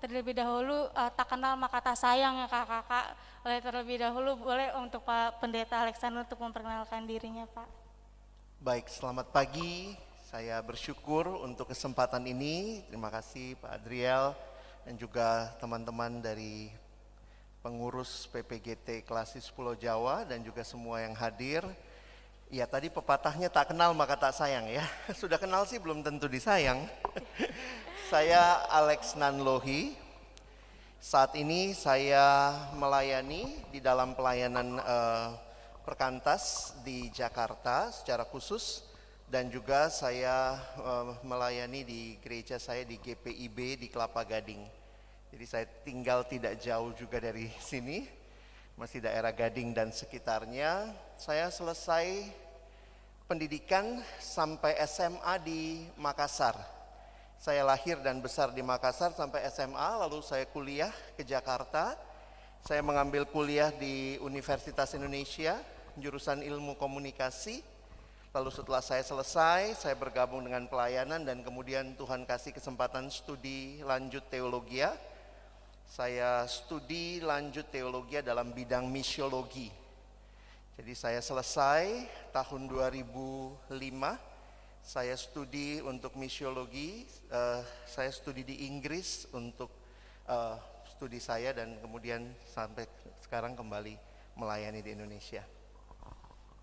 terlebih dahulu tak kenal maka tak sayang ya kakak-kakak. Oleh terlebih dahulu boleh untuk Pak Pendeta Alexander untuk memperkenalkan dirinya Pak. Baik, selamat pagi. Saya bersyukur untuk kesempatan ini. Terima kasih Pak Adriel dan juga teman-teman dari pengurus PPGT Klasis Pulau Jawa dan juga semua yang hadir. Ya tadi pepatahnya tak kenal maka tak sayang ya. Sudah kenal sih belum tentu disayang. Saya Alex Nanlohi. Saat ini saya melayani di dalam pelayanan perkantas di Jakarta secara khusus. Dan juga saya melayani di gereja saya di GPIB di Kelapa Gading. Jadi saya tinggal tidak jauh juga dari sini, masih daerah Gading dan sekitarnya. Saya selesai pendidikan sampai SMA di Makassar. Saya lahir dan besar di Makassar sampai SMA, lalu saya kuliah ke Jakarta. Saya mengambil kuliah di Universitas Indonesia, jurusan Ilmu Komunikasi. Lalu setelah saya selesai, saya bergabung dengan pelayanan dan kemudian Tuhan kasih kesempatan studi lanjut teologia. Saya studi lanjut teologia dalam bidang misiologi. Jadi saya selesai tahun 2005, saya studi untuk misiologi, saya studi di Inggris untuk studi saya dan kemudian sampai sekarang kembali melayani di Indonesia.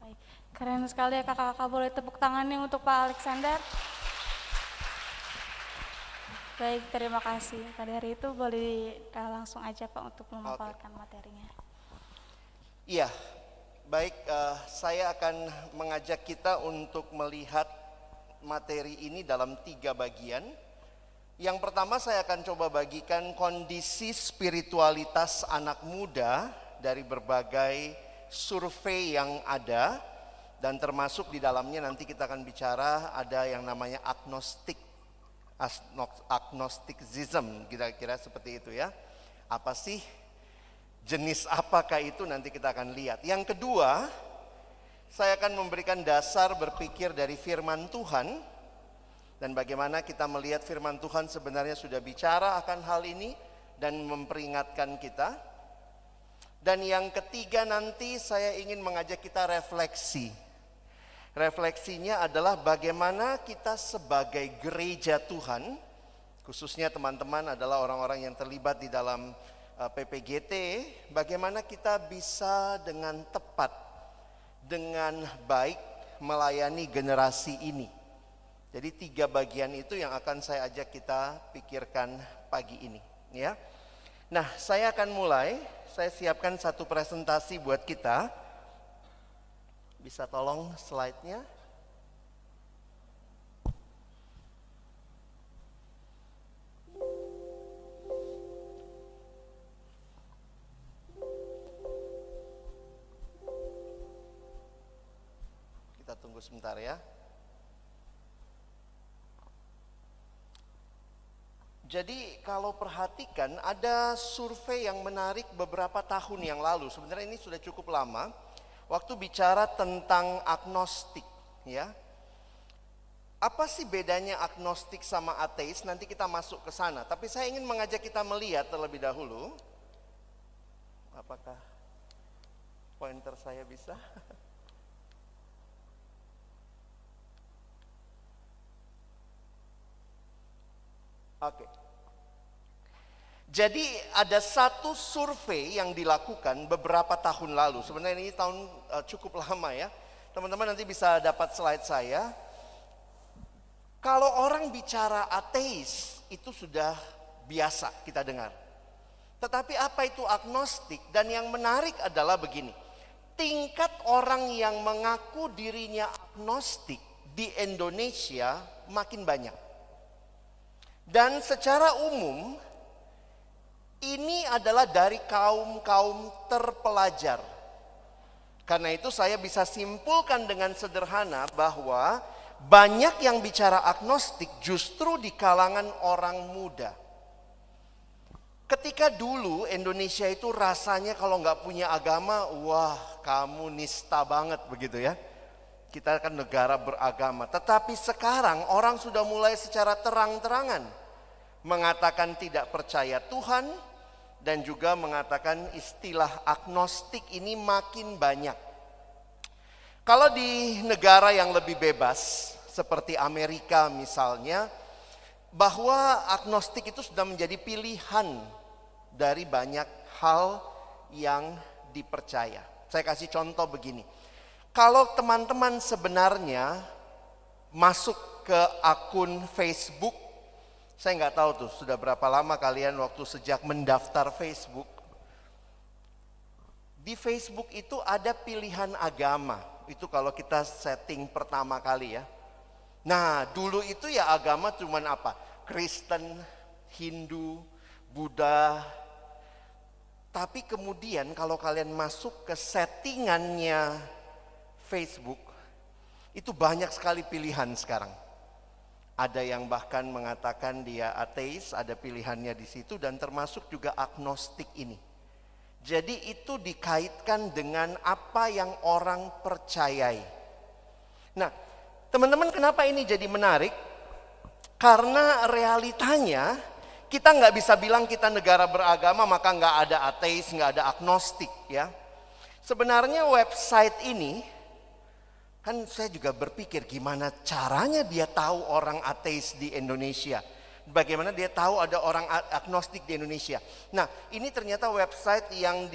Baik, keren sekali ya kakak-kakak, boleh tepuk tangannya untuk Pak Alexander. Baik, terima kasih. Pada hari itu boleh langsung aja Pak untuk memaparkan materinya. Iya, baik, saya akan mengajak kita untuk melihat materi ini dalam 3 bagian. Yang pertama saya akan coba bagikan kondisi spiritualitas anak muda dari berbagai survei yang ada, dan termasuk di dalamnya nanti kita akan bicara ada yang namanya agnosticism, kira-kira seperti itu ya. Apa sih, jenis apakah itu, nanti kita akan lihat. Yang kedua, saya akan memberikan dasar berpikir dari firman Tuhan dan bagaimana kita melihat firman Tuhan sebenarnya sudah bicara akan hal ini dan memperingatkan kita. Dan yang ketiga nanti saya ingin mengajak kita refleksi. Refleksinya adalah bagaimana kita sebagai gereja Tuhan, khususnya teman-teman adalah orang-orang yang terlibat di dalam PPGT, bagaimana kita bisa dengan tepat, dengan baik melayani generasi ini. Jadi 3 bagian itu yang akan saya ajak kita pikirkan pagi ini ya. Nah, saya akan mulai. Saya siapkan satu presentasi buat kita. Bisa tolong slide-nya? Kita tunggu sebentar ya. Jadi kalau perhatikan ada survei yang menarik beberapa tahun yang lalu. Sebenarnya ini sudah cukup lama. Waktu bicara tentang agnostik ya. Apa sih bedanya agnostik sama ateis? Nanti kita masuk ke sana. Tapi saya ingin mengajak kita melihat terlebih dahulu. Apakah pointer saya bisa? Oke. Jadi ada satu survei yang dilakukan beberapa tahun lalu. Sebenarnya ini tahun cukup lama ya. Teman-teman nanti bisa dapat slide saya. Kalau orang bicara ateis itu sudah biasa kita dengar. Tetapi apa itu agnostik? Dan yang menarik adalah begini. Tingkat orang yang mengaku dirinya agnostik di Indonesia makin banyak. Dan secara umum ini adalah dari kaum-kaum terpelajar. Karena itu saya bisa simpulkan dengan sederhana bahwa banyak yang bicara agnostik justru di kalangan orang muda. Ketika dulu Indonesia itu rasanya kalau nggak punya agama, wah kamu nista banget begitu ya. Kita kan negara beragama. Tetapi sekarang orang sudah mulai secara terang-terangan mengatakan tidak percaya Tuhan, dan juga mengatakan istilah agnostik ini makin banyak. Kalau di negara yang lebih bebas, seperti Amerika misalnya, bahwa agnostik itu sudah menjadi pilihan dari banyak hal yang dipercaya. Saya kasih contoh begini. Kalau teman-teman sebenarnya masuk ke akun Facebook, saya nggak tahu tuh sudah berapa lama kalian waktu sejak mendaftar Facebook. Di Facebook itu ada pilihan agama. Itu kalau kita setting pertama kali ya. Nah, dulu itu ya agama cuman apa? Kristen, Hindu, Buddha. Tapi kemudian kalau kalian masuk ke settingannya Facebook, itu banyak sekali pilihan sekarang. Ada yang bahkan mengatakan dia ateis, ada pilihannya di situ, dan termasuk juga agnostik ini. Jadi itu dikaitkan dengan apa yang orang percayai. Nah, teman-teman, kenapa ini jadi menarik? Karena realitanya kita nggak bisa bilang kita negara beragama maka nggak ada ateis, nggak ada agnostik ya. Sebenarnya website ini, kan saya juga berpikir gimana caranya dia tahu orang ateis di Indonesia. Bagaimana dia tahu ada orang agnostik di Indonesia. Nah, ini ternyata website yang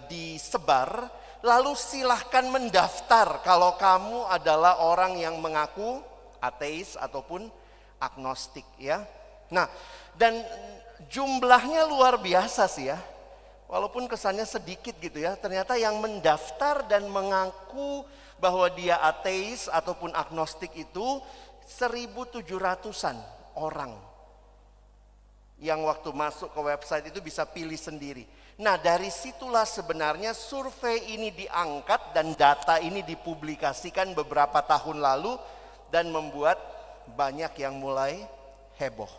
disebar, lalu silahkan mendaftar kalau kamu adalah orang yang mengaku ateis ataupun agnostik ya. Nah, dan jumlahnya luar biasa sih ya. Walaupun kesannya sedikit gitu ya, ternyata yang mendaftar dan mengaku bahwa dia ateis ataupun agnostik itu 1.700-an orang yang waktu masuk ke website itu bisa pilih sendiri. Nah, dari situlah sebenarnya survei ini diangkat dan data ini dipublikasikan beberapa tahun lalu dan membuat banyak yang mulai heboh.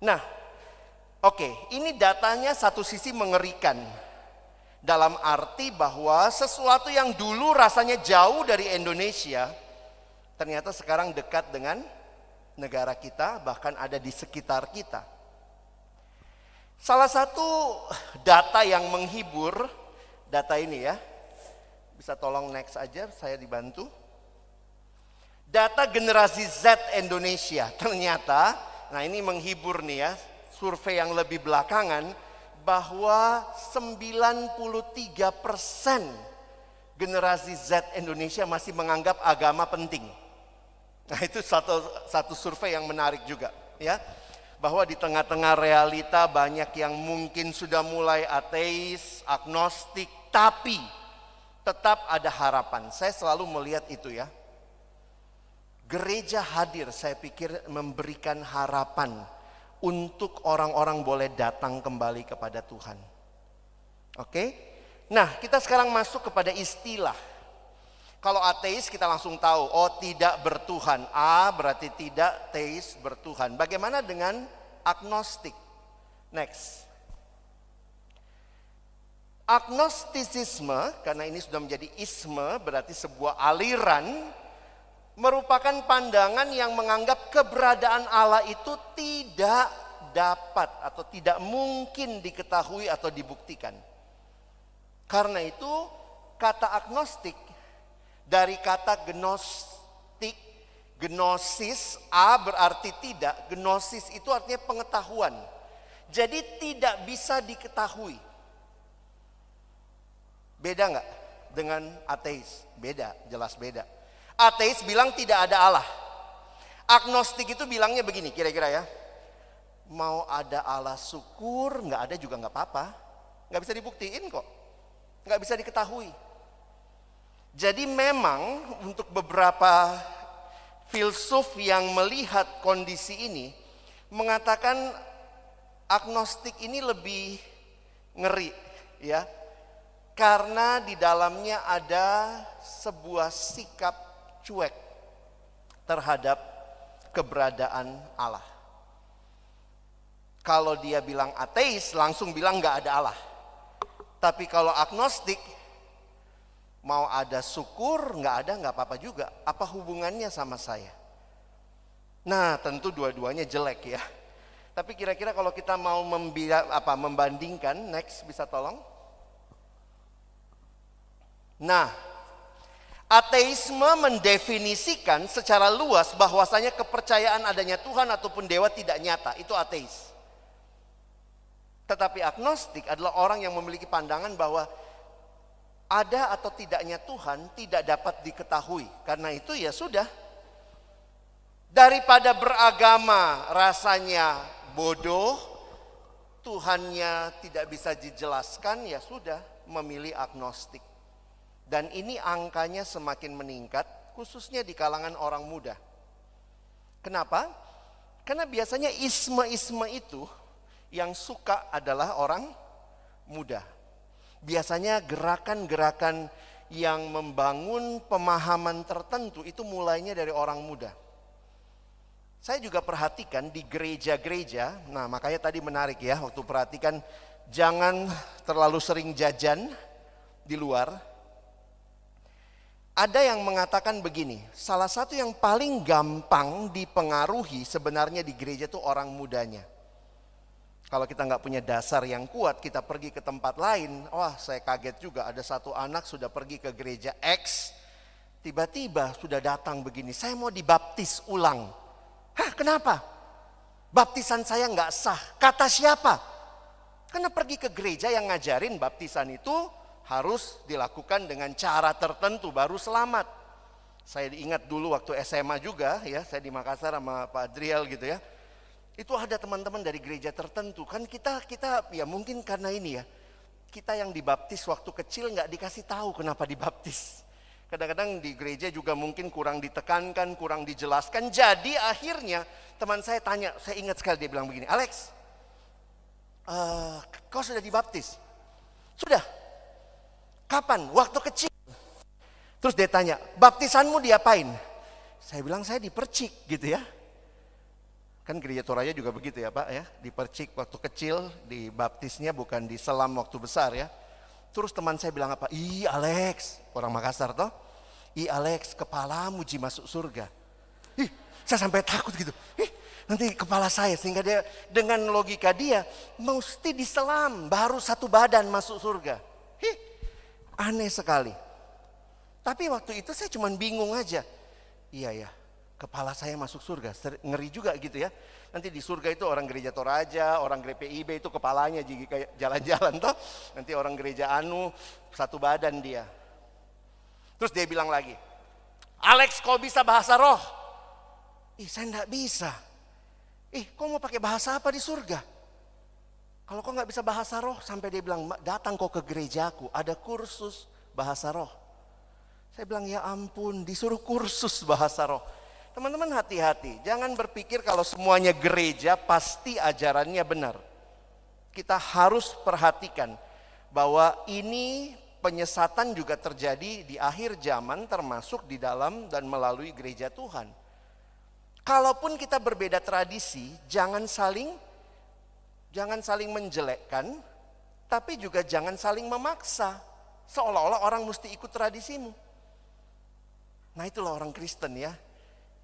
Nah, oke, ini datanya satu sisi mengerikan. Dalam arti bahwa sesuatu yang dulu rasanya jauh dari Indonesia, ternyata sekarang dekat dengan negara kita, bahkan ada di sekitar kita. Salah satu data yang menghibur, data ini ya, bisa tolong next aja, saya dibantu. Data generasi Z Indonesia, ternyata, nah ini menghibur nih ya, survei yang lebih belakangan, bahwa 93% generasi Z Indonesia masih menganggap agama penting. Nah, itu satu survei yang menarik juga ya. Bahwa di tengah-tengah realita banyak yang mungkin sudah mulai ateis, agnostik, tapi tetap ada harapan. Saya selalu melihat itu ya. Gereja hadir, saya pikir memberikan harapan untuk orang-orang boleh datang kembali kepada Tuhan. Oke? Nah, kita sekarang masuk kepada istilah. Kalau ateis kita langsung tahu, oh tidak bertuhan. A berarti tidak, teis bertuhan. Bagaimana dengan agnostik? Next. Agnostisisme, karena ini sudah menjadi isme, berarti sebuah aliran, merupakan pandangan yang menganggap keberadaan Allah itu tidak dapat atau tidak mungkin diketahui atau dibuktikan. Karena itu kata agnostik dari kata gnostik, gnosis, A berarti tidak, gnosis itu artinya pengetahuan. Jadi tidak bisa diketahui. Beda nggak dengan ateis? Beda, jelas beda. Ateis bilang tidak ada Allah. Agnostik itu bilangnya begini kira-kira ya. Mau ada Allah syukur, nggak ada juga nggak apa-apa. Nggak bisa dibuktiin kok. Nggak bisa diketahui. Jadi memang untuk beberapa filsuf yang melihat kondisi ini mengatakan agnostik ini lebih ngeri ya. Karena di dalamnya ada sebuah sikap cuek terhadap keberadaan Allah. Kalau dia bilang ateis langsung bilang nggak ada Allah. Tapi kalau agnostik mau ada syukur, nggak ada, nggak apa-apa juga. Apa hubungannya sama saya? Nah, tentu dua-duanya jelek ya. Tapi kira-kira kalau kita mau membandingkan, next bisa tolong. Nah, ateisme mendefinisikan secara luas bahwasanya kepercayaan adanya Tuhan ataupun dewa tidak nyata. Itu ateis. Tetapi agnostik adalah orang yang memiliki pandangan bahwa ada atau tidaknya Tuhan tidak dapat diketahui. Karena itu ya sudah. Daripada beragama rasanya bodoh, Tuhannya tidak bisa dijelaskan, ya sudah memilih agnostik. Dan ini angkanya semakin meningkat, khususnya di kalangan orang muda. Kenapa? Karena biasanya isme-isme itu yang suka adalah orang muda. Biasanya gerakan-gerakan yang membangun pemahaman tertentu itu mulainya dari orang muda. Saya juga perhatikan di gereja-gereja, nah makanya tadi menarik ya waktu perhatikan jangan terlalu sering jajan di luar. Ada yang mengatakan begini, salah satu yang paling gampang dipengaruhi sebenarnya di gereja itu orang mudanya. Kalau kita nggak punya dasar yang kuat, kita pergi ke tempat lain. Wah, saya kaget juga ada satu anak sudah pergi ke gereja X, tiba-tiba sudah datang begini, saya mau dibaptis ulang. Hah, kenapa? Baptisan saya nggak sah. Kata siapa? Karena pergi ke gereja yang ngajarin baptisan itu harus dilakukan dengan cara tertentu baru selamat. Saya ingat dulu waktu SMA juga ya, saya di Makassar sama Pak Adriel gitu ya. Itu ada teman-teman dari gereja tertentu. Kan kita ya mungkin karena ini ya. Kita yang dibaptis waktu kecil nggak dikasih tahu kenapa dibaptis. Kadang-kadang di gereja juga mungkin kurang ditekankan, kurang dijelaskan. Jadi akhirnya teman saya tanya, saya ingat sekali dia bilang begini, Alex, kau sudah dibaptis? Sudah. Kapan? Waktu kecil. Terus dia tanya, baptisanmu diapain? Saya bilang saya dipercik gitu ya. Kan gereja Toraja juga begitu ya Pak ya. Dipercik waktu kecil, dibaptisnya bukan diselam waktu besar ya. Terus teman saya bilang apa? Ih Alex, orang Makassar toh. Ih Alex, kepalamu ji masuk surga. Ih, saya sampai takut gitu. Ih, nanti kepala saya, sehingga dia dengan logika dia mesti diselam baru satu badan masuk surga. Ih, aneh sekali. Tapi waktu itu saya cuma bingung aja. Iya ya, kepala saya masuk surga. Ngeri juga gitu ya. Nanti di surga itu orang gereja Toraja, orang GPIB itu kepalanya jadi kayak jalan-jalan toh. Nanti orang gereja Anu satu badan dia. Terus dia bilang lagi, Alex kau bisa bahasa roh? Ih saya enggak bisa. Ih kau mau pakai bahasa apa di surga? Kalau kau nggak bisa bahasa roh, sampai dia bilang datang kau ke gerejaku, ada kursus bahasa roh. Saya bilang ya ampun, disuruh kursus bahasa roh. Teman-teman hati-hati, jangan berpikir kalau semuanya gereja pasti ajarannya benar. Kita harus perhatikan bahwa ini penyesatan juga terjadi di akhir zaman termasuk di dalam dan melalui gereja Tuhan. Kalaupun kita berbeda tradisi, jangan saling menjelekkan, tapi juga jangan saling memaksa. Seolah-olah orang mesti ikut tradisimu. Nah itulah orang Kristen ya.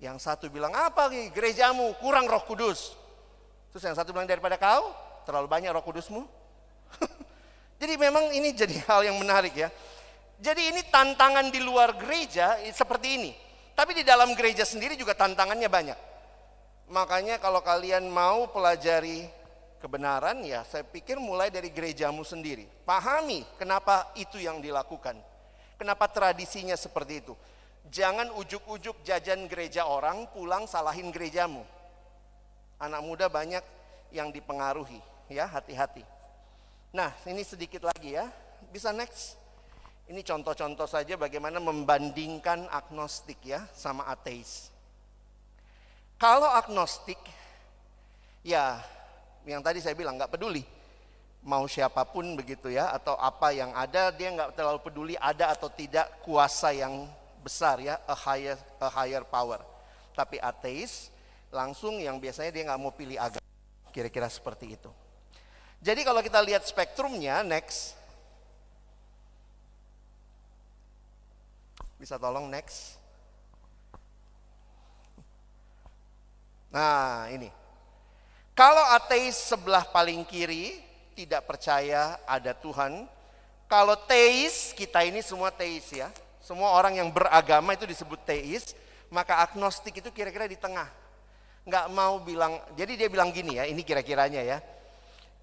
Yang satu bilang, apa gerejamu kurang Roh Kudus. Terus yang satu bilang, daripada kau terlalu banyak Roh Kudusmu. Jadi memang ini jadi hal yang menarik ya. Jadi ini tantangan di luar gereja seperti ini. Tapi di dalam gereja sendiri juga tantangannya banyak. Makanya kalau kalian mau pelajari kebenaran ya saya pikir mulai dari gerejamu sendiri. Pahami kenapa itu yang dilakukan. Kenapa tradisinya seperti itu. Jangan ujuk-ujuk jajan gereja orang, pulang salahin gerejamu. Anak muda banyak yang dipengaruhi, ya hati-hati. Nah ini sedikit lagi ya, bisa next. Ini contoh-contoh saja bagaimana membandingkan agnostik ya sama ateis. Kalau agnostik, ya yang tadi saya bilang nggak peduli. Mau siapapun begitu ya, atau apa yang ada dia nggak terlalu peduli ada atau tidak kuasa yang besar ya, a higher power. Tapi ateis langsung yang biasanya dia nggak mau pilih agama, kira-kira seperti itu. Jadi kalau kita lihat spektrumnya, next, bisa tolong next. Nah ini, Kalau ateis sebelah paling kiri, tidak percaya ada Tuhan. Kalau teis, kita ini semua teis ya. Semua orang yang beragama itu disebut teis. Maka agnostik itu kira-kira di tengah. Nggak mau bilang, jadi dia bilang gini ya, ini kira-kiranya ya.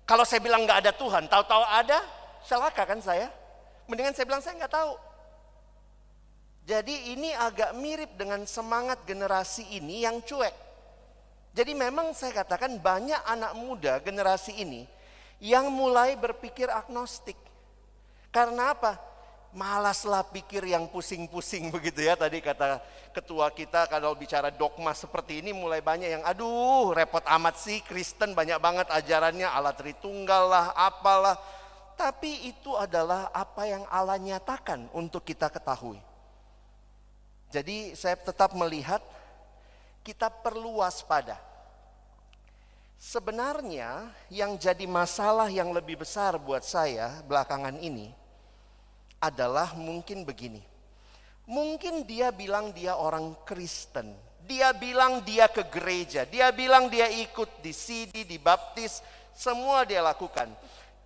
Kalau saya bilang nggak ada Tuhan, tahu-tahu ada, celaka kan saya. Mendingan saya bilang saya nggak tahu. Jadi ini agak mirip dengan semangat generasi ini yang cuek. Jadi memang saya katakan banyak anak muda generasi ini yang mulai berpikir agnostik. Karena apa? Malaslah pikir yang pusing-pusing begitu ya. Tadi kata ketua kita kalau bicara dogma seperti ini mulai banyak yang aduh repot amat sih, Kristen banyak banget ajarannya, Allah Tritunggal lah, apalah. Tapi itu adalah apa yang Allah nyatakan untuk kita ketahui. Jadi saya tetap melihat kita perlu waspada. Sebenarnya yang jadi masalah yang lebih besar buat saya belakangan ini adalah mungkin begini. Mungkin dia bilang dia orang Kristen. Dia bilang dia ke gereja. Dia bilang dia ikut di CD, di baptis. Semua dia lakukan.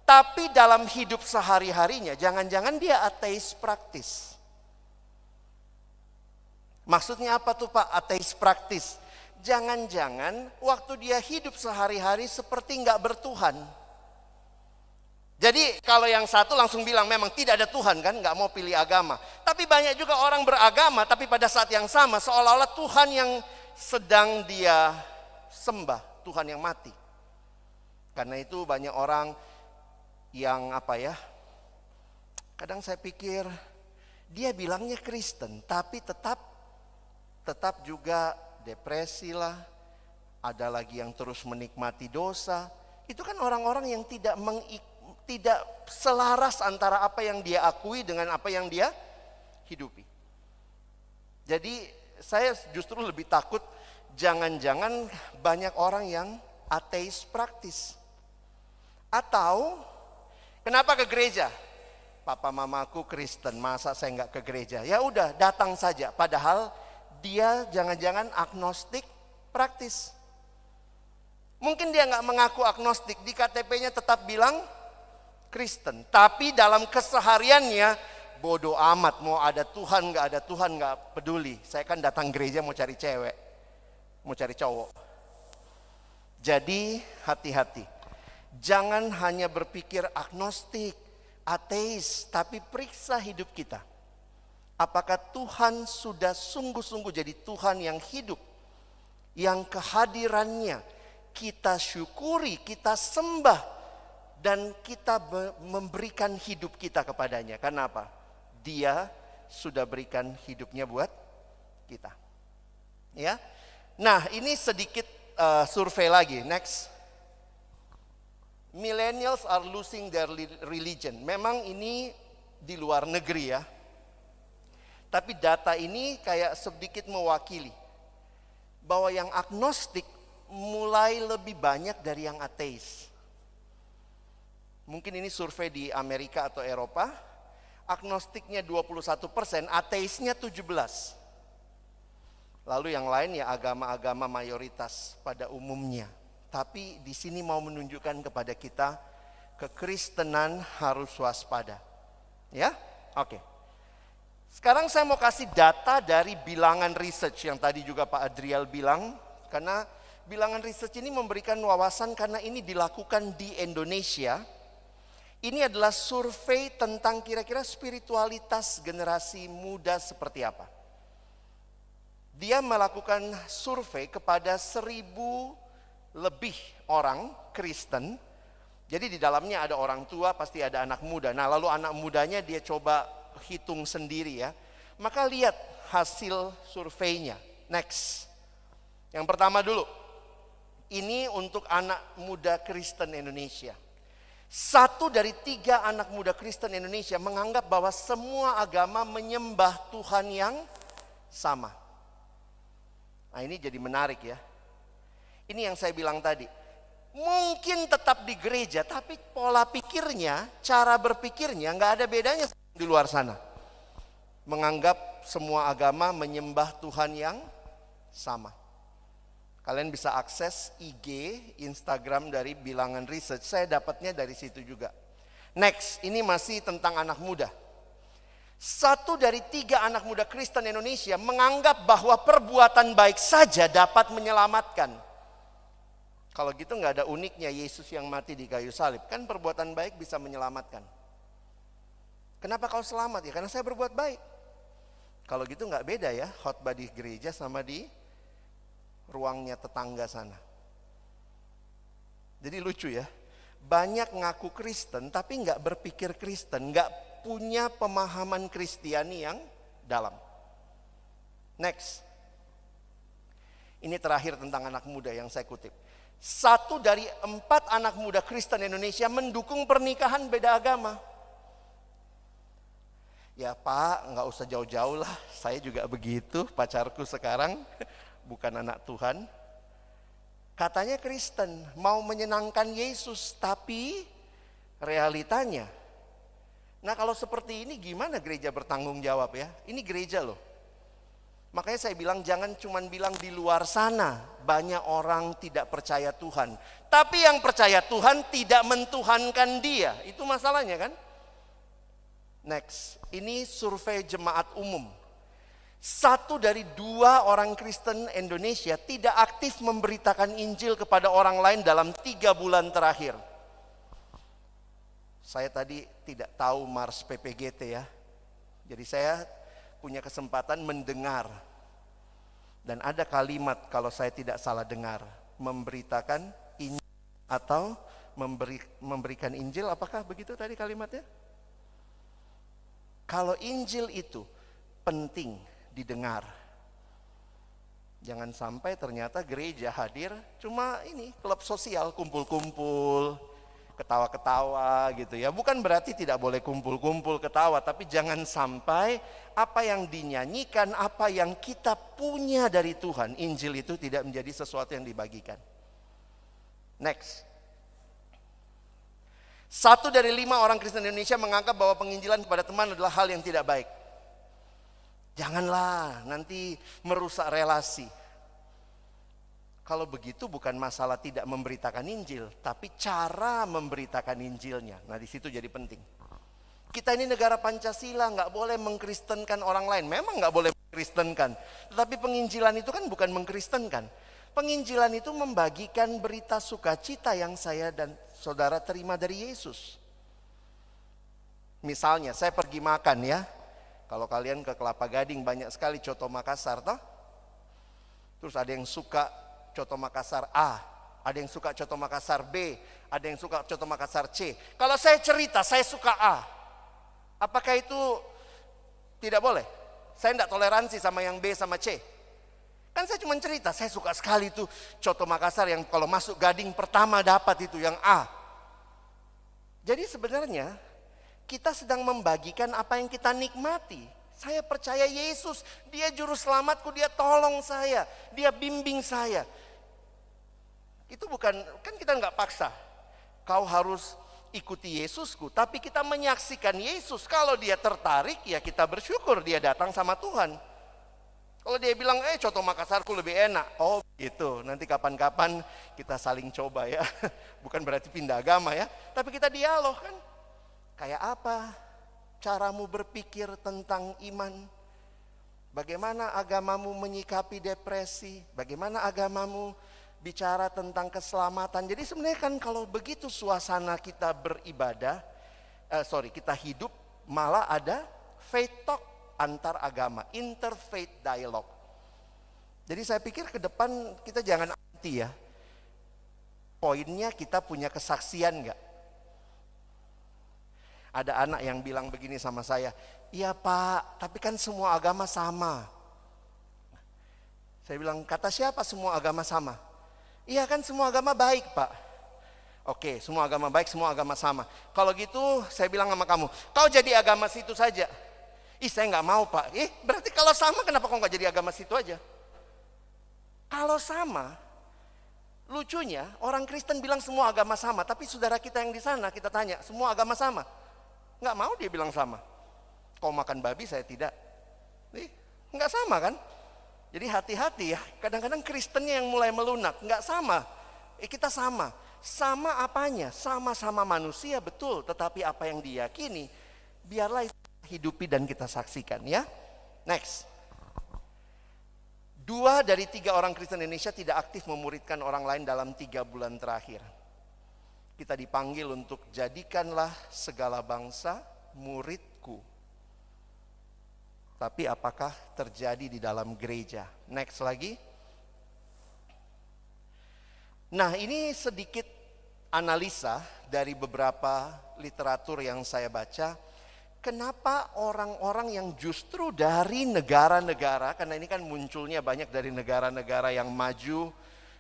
Tapi dalam hidup sehari-harinya jangan-jangan dia ateis praktis. Maksudnya apa tuh Pak ateis praktis? Jangan-jangan waktu dia hidup sehari-hari seperti nggak bertuhan. Jadi kalau yang satu langsung bilang memang tidak ada Tuhan kan, nggak mau pilih agama. Tapi banyak juga orang beragama tapi pada saat yang sama seolah-olah Tuhan yang sedang dia sembah, Tuhan yang mati. Karena itu banyak orang yang kadang saya pikir dia bilangnya Kristen tapi tetap juga depresi lah, ada lagi yang terus menikmati dosa. Itu kan orang-orang yang tidak selaras antara apa yang dia akui dengan apa yang dia hidupi. Jadi saya justru lebih takut jangan-jangan banyak orang yang ateis praktis. Atau kenapa ke gereja? Papa mamaku Kristen, masa saya nggak ke gereja? Ya udah datang saja, padahal dia jangan-jangan agnostik praktis. Mungkin dia nggak mengaku agnostik, di KTP-nya tetap bilang Kristen. Tapi dalam kesehariannya bodoh amat, mau ada Tuhan nggak peduli. Saya kan datang gereja mau cari cewek, mau cari cowok. Jadi hati-hati. Jangan hanya berpikir agnostik, ateis, tapi periksa hidup kita. Apakah Tuhan sudah sungguh-sungguh jadi Tuhan yang hidup, yang kehadirannya kita syukuri, kita sembah, dan kita memberikan hidup kita kepadanya. Karena apa? Dia sudah berikan hidupnya buat kita. Ya. Nah, ini sedikit survei lagi. Next. Millennials are losing their religion. Memang ini di luar negeri ya. Tapi data ini kayak sedikit mewakili bahwa yang agnostik mulai lebih banyak dari yang ateis. Mungkin ini survei di Amerika atau Eropa. Agnostiknya 21%, ateisnya 17%. Lalu yang lain ya agama-agama mayoritas pada umumnya. Tapi di sini mau menunjukkan kepada kita kekristenan harus waspada. Ya? Oke. Sekarang saya mau kasih data dari bilangan research yang tadi juga Pak Adriel bilang. Karena bilangan research ini memberikan wawasan karena ini dilakukan di Indonesia. Ini adalah survei tentang kira-kira spiritualitas generasi muda seperti apa. Dia melakukan survei kepada 1.000 lebih orang Kristen. Jadi di dalamnya ada orang tua, pasti ada anak muda. Nah lalu anak mudanya dia coba hitung sendiri ya. Maka lihat hasil surveinya. Next. Yang pertama dulu. Ini untuk anak muda Kristen Indonesia. 1 dari 3 anak muda Kristen Indonesia menganggap bahwa semua agama menyembah Tuhan yang sama. Nah ini jadi menarik ya. Ini yang saya bilang tadi. Mungkin tetap di gereja, tapi pola pikirnya, cara berpikirnya nggak ada bedanya di luar sana. Menganggap semua agama menyembah Tuhan yang sama. Kalian bisa akses IG, Instagram dari Bilangan Research. Saya dapatnya dari situ juga. Next, ini masih tentang anak muda. 1 dari 3 anak muda Kristen Indonesia menganggap bahwa perbuatan baik saja dapat menyelamatkan. Kalau gitu nggak ada uniknya Yesus yang mati di kayu salib. Kan perbuatan baik bisa menyelamatkan. Kenapa kau selamat? Ya karena saya berbuat baik. Kalau gitu nggak beda ya khotbah di gereja sama di ruangnya tetangga sana. Jadi lucu ya, banyak ngaku Kristen tapi nggak berpikir Kristen, nggak punya pemahaman Kristiani yang dalam. Next, ini terakhir tentang anak muda yang saya kutip. 1 dari 4 anak muda Kristen Indonesia mendukung pernikahan beda agama. Ya Pak, nggak usah jauh-jauh lah, saya juga begitu, pacarku sekarang bukan anak Tuhan. Katanya Kristen, mau menyenangkan Yesus, tapi realitanya. Nah kalau seperti ini gimana gereja bertanggung jawab ya? Ini gereja loh. Makanya saya bilang jangan cuma bilang di luar sana banyak orang tidak percaya Tuhan. Tapi yang percaya Tuhan tidak mentuhankan dia, itu masalahnya kan? Next, ini survei jemaat umum. 1 dari 2 orang Kristen Indonesia tidak aktif memberitakan Injil kepada orang lain dalam 3 bulan terakhir. Saya tadi tidak tahu Mars PPGT ya. Jadi saya punya kesempatan mendengar. Dan ada kalimat kalau saya tidak salah dengar. Memberitakan Injil atau memberikan Injil, apakah begitu tadi kalimatnya? Kalau Injil itu penting didengar. Jangan sampai ternyata gereja hadir cuma ini klub sosial, kumpul-kumpul, ketawa-ketawa gitu ya. Bukan berarti tidak boleh kumpul-kumpul ketawa, tapi jangan sampai apa yang dinyanyikan, apa yang kita punya dari Tuhan, Injil itu tidak menjadi sesuatu yang dibagikan. Next. 1 dari 5 orang Kristen Indonesia menganggap bahwa penginjilan kepada teman adalah hal yang tidak baik. Janganlah nanti merusak relasi. Kalau begitu bukan masalah tidak memberitakan Injil, tapi cara memberitakan Injilnya. Nah di situ jadi penting. Kita ini negara Pancasila, nggak boleh mengkristenkan orang lain. Memang nggak boleh mengkristenkan, tetapi penginjilan itu kan bukan mengkristenkan. Penginjilan itu membagikan berita sukacita yang saya dan saudara terima dari Yesus. Misalnya saya pergi makan ya. Kalau kalian ke Kelapa Gading banyak sekali coto Makassar toh. Terus ada yang suka coto Makassar A, ada yang suka coto Makassar B, ada yang suka coto Makassar C. Kalau saya cerita saya suka A, apakah itu tidak boleh? Saya tidak toleransi sama yang B sama C. Kan saya cuma cerita, saya suka sekali tuh coto Makassar yang kalau masuk Gading pertama dapat itu yang A. Jadi sebenarnya kita sedang membagikan apa yang kita nikmati. Saya percaya Yesus, dia juru selamatku, dia tolong saya, dia bimbing saya. Itu bukan, kan kita nggak paksa. Kau harus ikuti Yesusku, tapi kita menyaksikan Yesus. Kalau dia tertarik, ya kita bersyukur dia datang sama Tuhan. Kalau dia bilang, coto Makassarku lebih enak. Oh gitu, nanti kapan-kapan kita saling coba ya. Bukan berarti pindah agama ya, tapi kita dialog kan. Kayak apa caramu berpikir tentang iman? Bagaimana agamamu menyikapi depresi? Bagaimana agamamu bicara tentang keselamatan? Jadi sebenarnya kan kalau begitu suasana kita beribadah, kita hidup, malah ada faith talk antar agama, interfaith dialogue. Jadi saya pikir ke depan kita jangan anti ya. Poinnya kita punya kesaksian enggak? Ada anak yang bilang begini sama saya, iya Pak, tapi kan semua agama sama. Saya bilang, kata siapa semua agama sama? Iya kan semua agama baik Pak. Oke, semua agama baik, semua agama sama. Kalau gitu saya bilang sama kamu, kau jadi agama situ saja. Ih saya nggak mau Pak. Berarti kalau sama kenapa kau nggak jadi agama situ aja? Kalau sama, lucunya orang Kristen bilang semua agama sama, tapi saudara kita yang di sana kita tanya, semua agama sama? Nggak mau dia bilang sama. Kau makan babi saya tidak. Nggak sama kan? Jadi hati-hati ya, kadang-kadang Kristennya yang mulai melunak. Enggak sama, kita sama. Sama apanya? Sama-sama manusia, betul. Tetapi apa yang diyakini, biarlah itu hidupi dan kita saksikan ya. Next. 2 dari 3 orang Kristen Indonesia tidak aktif memuridkan orang lain dalam 3 bulan terakhir. Kita dipanggil untuk jadikanlah segala bangsa muridku. Tapi apakah terjadi di dalam gereja? Next lagi. Nah, ini sedikit analisa dari beberapa literatur yang saya baca. Kenapa orang-orang yang justru dari negara-negara, karena ini kan munculnya banyak dari negara-negara yang maju,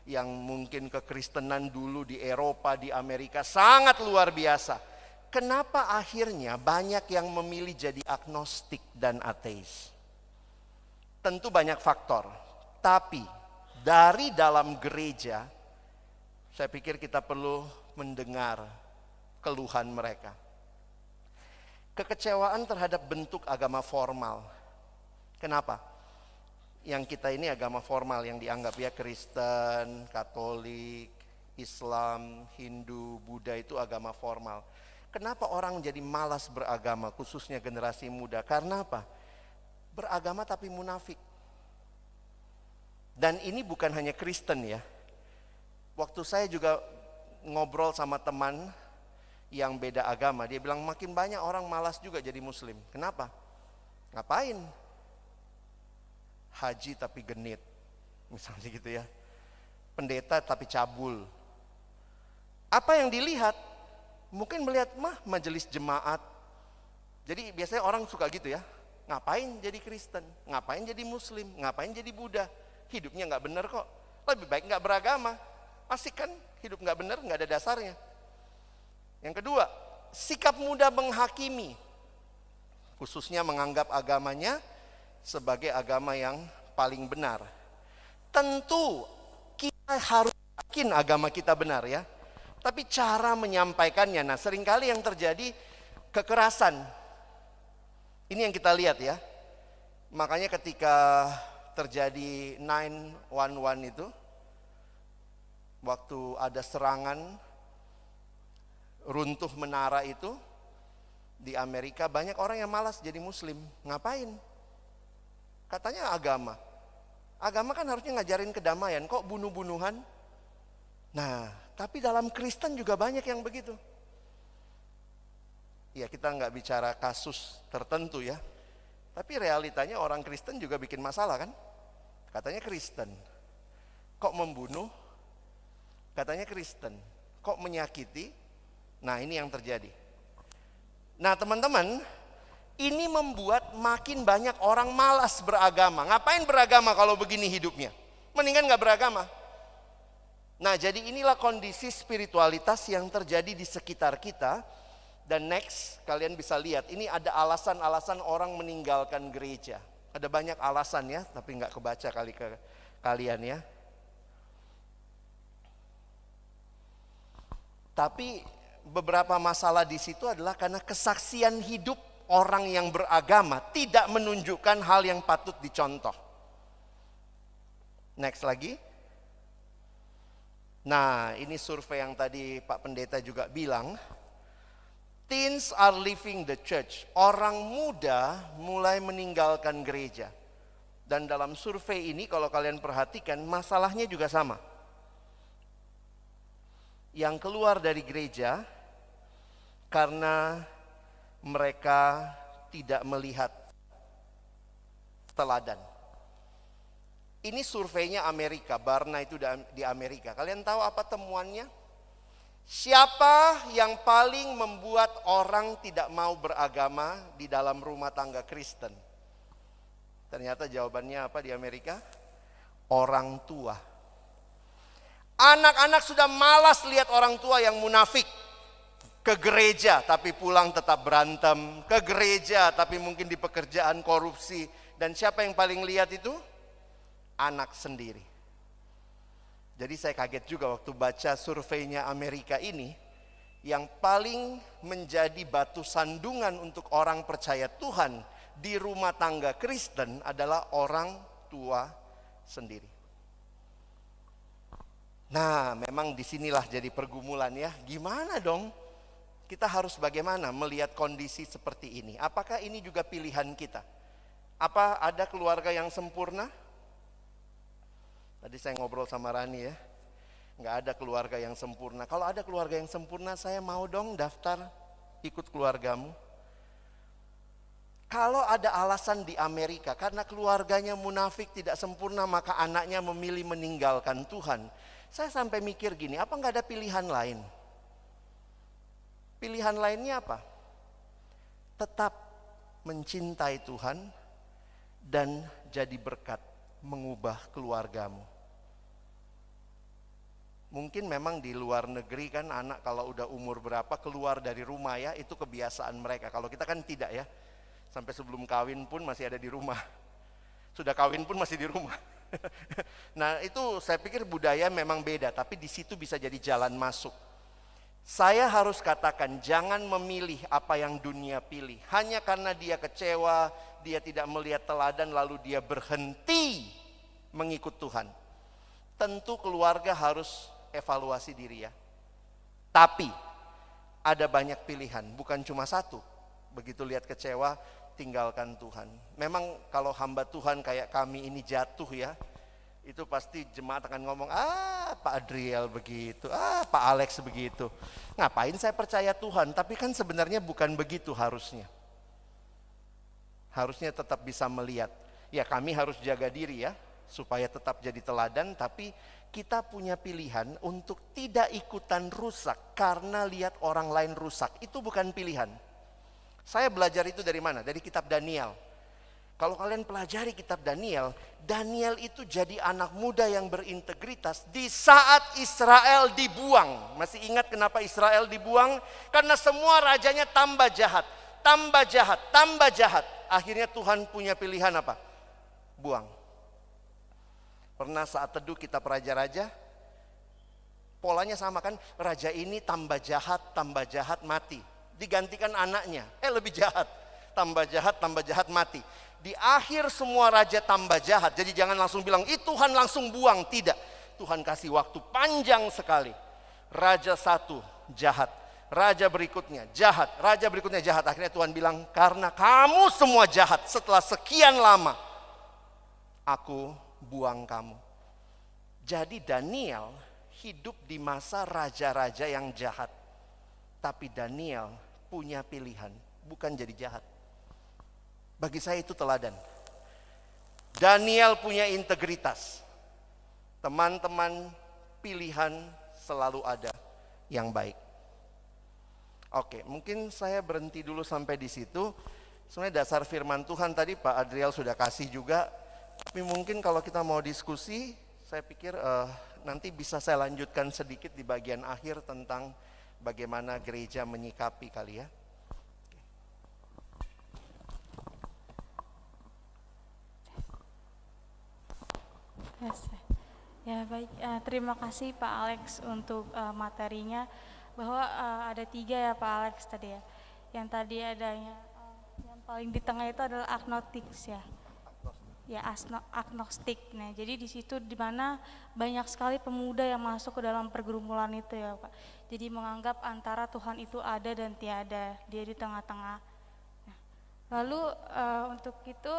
yang mungkin kekristenan dulu di Eropa, di Amerika sangat luar biasa. Kenapa akhirnya banyak yang memilih jadi agnostik dan ateis? Tentu banyak faktor. Tapi dari dalam gereja, saya pikir kita perlu mendengar keluhan mereka. Kekecewaan terhadap bentuk agama formal. Kenapa? Yang kita ini agama formal yang dianggap ya Kristen, Katolik, Islam, Hindu, Buddha itu agama formal. Kenapa orang jadi malas beragama, khususnya generasi muda? Karena apa? Beragama tapi munafik. Dan ini bukan hanya Kristen ya. Waktu saya juga ngobrol sama teman yang beda agama, dia bilang makin banyak orang malas juga jadi muslim. Kenapa? Ngapain? Haji tapi genit, misalnya gitu ya. Pendeta tapi cabul. Apa yang dilihat? Mungkin melihat majelis jemaat. Jadi biasanya orang suka gitu ya. Ngapain jadi Kristen? Ngapain jadi Muslim? Ngapain jadi Buddha? Hidupnya nggak benar kok. Lebih baik nggak beragama. Asik kan? Hidup nggak benar, nggak ada dasarnya. Yang kedua, sikap mudah menghakimi. Khususnya menganggap agamanya sebagai agama yang paling benar. Tentu kita harus yakin agama kita benar ya. Tapi cara menyampaikannya, nah seringkali yang terjadi kekerasan. Ini yang kita lihat ya. Makanya ketika terjadi 9/11 itu, waktu ada serangan, runtuh menara itu, di Amerika banyak orang yang malas jadi muslim. Ngapain? Katanya agama. Agama kan harusnya ngajarin kedamaian, kok bunuh-bunuhan? Nah, tapi dalam Kristen juga banyak yang begitu. Ya kita nggak bicara kasus tertentu ya. Tapi realitanya orang Kristen juga bikin masalah kan. Katanya Kristen. Kok membunuh? Katanya Kristen. Kok menyakiti? Nah ini yang terjadi. Nah teman-teman, ini membuat makin banyak orang malas beragama. Ngapain beragama kalau begini hidupnya? Mendingan nggak beragama. Nah jadi inilah kondisi spiritualitas yang terjadi di sekitar kita. Dan next kalian bisa lihat ini ada alasan-alasan orang meninggalkan gereja. Ada banyak alasan ya, tapi nggak kebaca kali ke kalian ya. Tapi beberapa masalah di situ adalah karena kesaksian hidup orang yang beragama tidak menunjukkan hal yang patut dicontoh. Next lagi. Nah ini survei yang tadi Pak Pendeta juga bilang. Teens are leaving the church. Orang muda mulai meninggalkan gereja. Dan dalam survei ini kalau kalian perhatikan masalahnya juga sama. Yang keluar dari gereja karena mereka tidak melihat teladan. Ini surveinya Amerika, Barna itu di Amerika. Kalian tahu apa temuannya? Siapa yang paling membuat orang tidak mau beragama di dalam rumah tangga Kristen? Ternyata jawabannya apa di Amerika? Orang tua. Anak-anak sudah malas lihat orang tua yang munafik. Ke gereja tapi pulang tetap berantem. Ke gereja tapi mungkin di pekerjaan korupsi. Dan siapa yang paling lihat itu? Anak sendiri. Jadi saya kaget juga waktu baca surveinya Amerika ini. Yang paling menjadi batu sandungan untuk orang percaya Tuhan di rumah tangga Kristen adalah orang tua sendiri. Nah, memang disinilah jadi pergumulan ya. Gimana dong? Kita harus bagaimana melihat kondisi seperti ini? Apakah ini juga pilihan kita? Apa ada keluarga yang sempurna? Tadi saya ngobrol sama Rani ya. Nggak ada keluarga yang sempurna. Kalau ada keluarga yang sempurna, saya mau dong daftar ikut keluargamu. Kalau ada alasan di Amerika, karena keluarganya munafik tidak sempurna, maka anaknya memilih meninggalkan Tuhan. Saya sampai mikir gini, apa nggak ada pilihan lain? Pilihan lainnya apa? Tetap mencintai Tuhan dan jadi berkat mengubah keluargamu. Mungkin memang di luar negeri kan anak kalau udah umur berapa keluar dari rumah ya, itu kebiasaan mereka. Kalau kita kan tidak ya, sampai sebelum kawin pun masih ada di rumah. Sudah kawin pun masih di rumah. Nah itu saya pikir budaya memang beda, tapi di situ bisa jadi jalan masuk. Saya harus katakan jangan memilih apa yang dunia pilih. Hanya karena dia kecewa, dia tidak melihat teladan lalu dia berhenti mengikut Tuhan. Tentu keluarga harus evaluasi diri ya. Tapi ada banyak pilihan, bukan cuma satu. Begitu lihat kecewa, tinggalkan Tuhan. Memang kalau hamba Tuhan kayak kami ini jatuh ya, itu pasti jemaat akan ngomong, Pak Adriel begitu, Pak Alex begitu. Ngapain saya percaya Tuhan? Tapi kan sebenarnya bukan begitu harusnya. Harusnya tetap bisa melihat. Ya kami harus jaga diri ya, supaya tetap jadi teladan, tapi kita punya pilihan untuk tidak ikutan rusak karena lihat orang lain rusak. Itu bukan pilihan. Saya belajar itu dari mana? Dari kitab Daniel. Kalau kalian pelajari kitab Daniel, Daniel itu jadi anak muda yang berintegritas di saat Israel dibuang. Masih ingat kenapa Israel dibuang? Karena semua rajanya tambah jahat, tambah jahat, tambah jahat. Akhirnya Tuhan punya pilihan apa? Buang. Pernah saat teduh kitab raja-raja, polanya sama kan? Raja ini tambah jahat, mati. Digantikan anaknya, lebih jahat. Tambah jahat, mati. Di akhir semua raja tambah jahat. Jadi jangan langsung bilang, Tuhan langsung buang. Tidak. Tuhan kasih waktu panjang sekali. Raja satu jahat. Raja berikutnya jahat. Raja berikutnya jahat. Akhirnya Tuhan bilang, karena kamu semua jahat. Setelah sekian lama, aku buang kamu. Jadi Daniel hidup di masa raja-raja yang jahat. Tapi Daniel punya pilihan, bukan jadi jahat. Bagi saya itu teladan. Daniel punya integritas. Teman-teman, pilihan selalu ada yang baik. Oke, mungkin saya berhenti dulu sampai di situ. Sebenarnya dasar firman Tuhan tadi Pak Adriel sudah kasih juga. Tapi mungkin kalau kita mau diskusi, saya pikir nanti bisa saya lanjutkan sedikit di bagian akhir tentang bagaimana gereja menyikapi kali ya. Ya baik, terima kasih Pak Alex untuk materinya. Bahwa ada 3 ya Pak Alex tadi ya. Yang tadi adanya yang paling di tengah itu adalah agnostics ya. Ya agnostik. Nah, jadi di situ di mana banyak sekali pemuda yang masuk ke dalam pergumulan itu ya, Pak. Jadi menganggap antara Tuhan itu ada dan tiada, dia di tengah-tengah. Nah, lalu untuk itu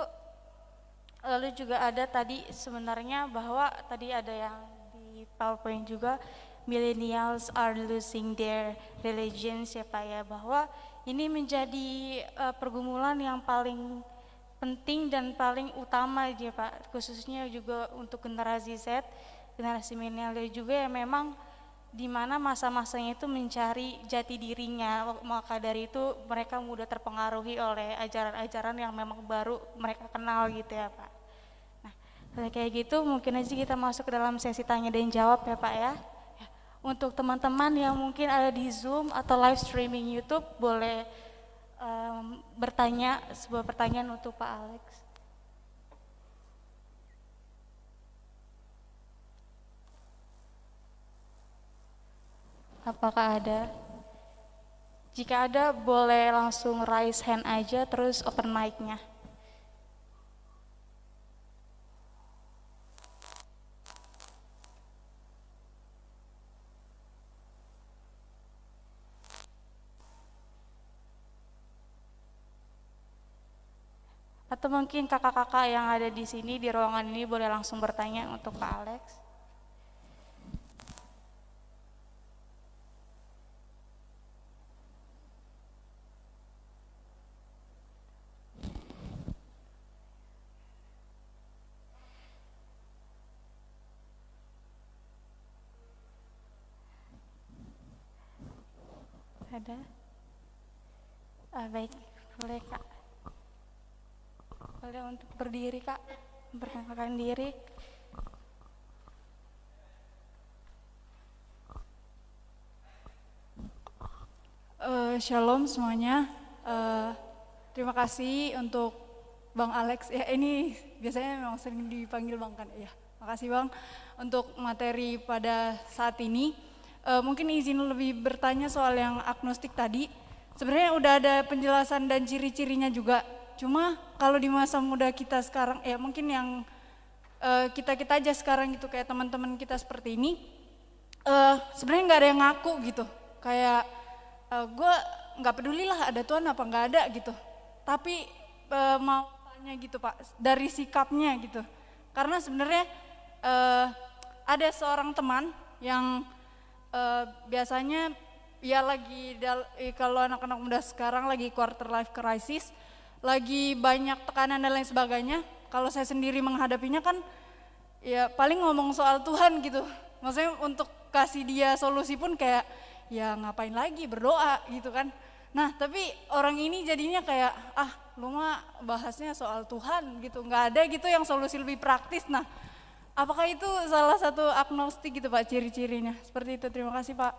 lalu juga ada tadi sebenarnya bahwa tadi ada yang di PowerPoint juga, millennials are losing their religions ya Pak ya, bahwa ini menjadi pergumulan yang paling penting dan paling utama ya Pak, khususnya juga untuk generasi Z, generasi milenial juga yang memang di mana masa-masanya itu mencari jati dirinya, maka dari itu mereka mudah terpengaruhi oleh ajaran-ajaran yang memang baru mereka kenal gitu ya Pak. Nah, kalau kayak gitu mungkin aja kita masuk ke dalam sesi tanya dan jawab ya Pak ya. Untuk teman-teman yang mungkin ada di Zoom atau live streaming YouTube boleh bertanya sebuah pertanyaan untuk Pak Alex. Apakah ada? Jika ada boleh langsung raise hand aja terus open mic-nya. Atau mungkin kakak-kakak yang ada di sini di ruangan ini boleh langsung bertanya untuk Pak Alex. Ada? Baik, boleh Kak. Boleh untuk berdiri Kak, memperkenalkan diri. Shalom semuanya. Terima kasih untuk Bang Alex. Ya ini biasanya memang sering dipanggil Bang kan. Ya, makasih Bang untuk materi pada saat ini. Mungkin izin lebih bertanya soal yang agnostik tadi. Sebenarnya udah ada penjelasan dan ciri-cirinya juga. Cuma kalau di masa muda kita sekarang, ya mungkin yang kita aja sekarang gitu kayak teman-teman kita seperti ini, sebenarnya nggak ada yang ngaku gitu. Kayak gue nggak peduli lah ada Tuhan apa nggak ada gitu. Tapi mau tanya gitu Pak dari sikapnya gitu. Karena sebenarnya ada seorang teman yang biasanya ya lagi kalau anak-anak muda sekarang lagi quarter life crisis, lagi banyak tekanan dan lain sebagainya. Kalau saya sendiri menghadapinya kan ya paling ngomong soal Tuhan gitu. Maksudnya untuk kasih dia solusi pun kayak ya ngapain lagi berdoa gitu kan. Nah tapi orang ini jadinya kayak lu mah bahasnya soal Tuhan gitu, nggak ada gitu yang solusi lebih praktis. Nah apakah itu salah satu agnostik gitu Pak ciri-cirinya? Seperti itu, terima kasih Pak.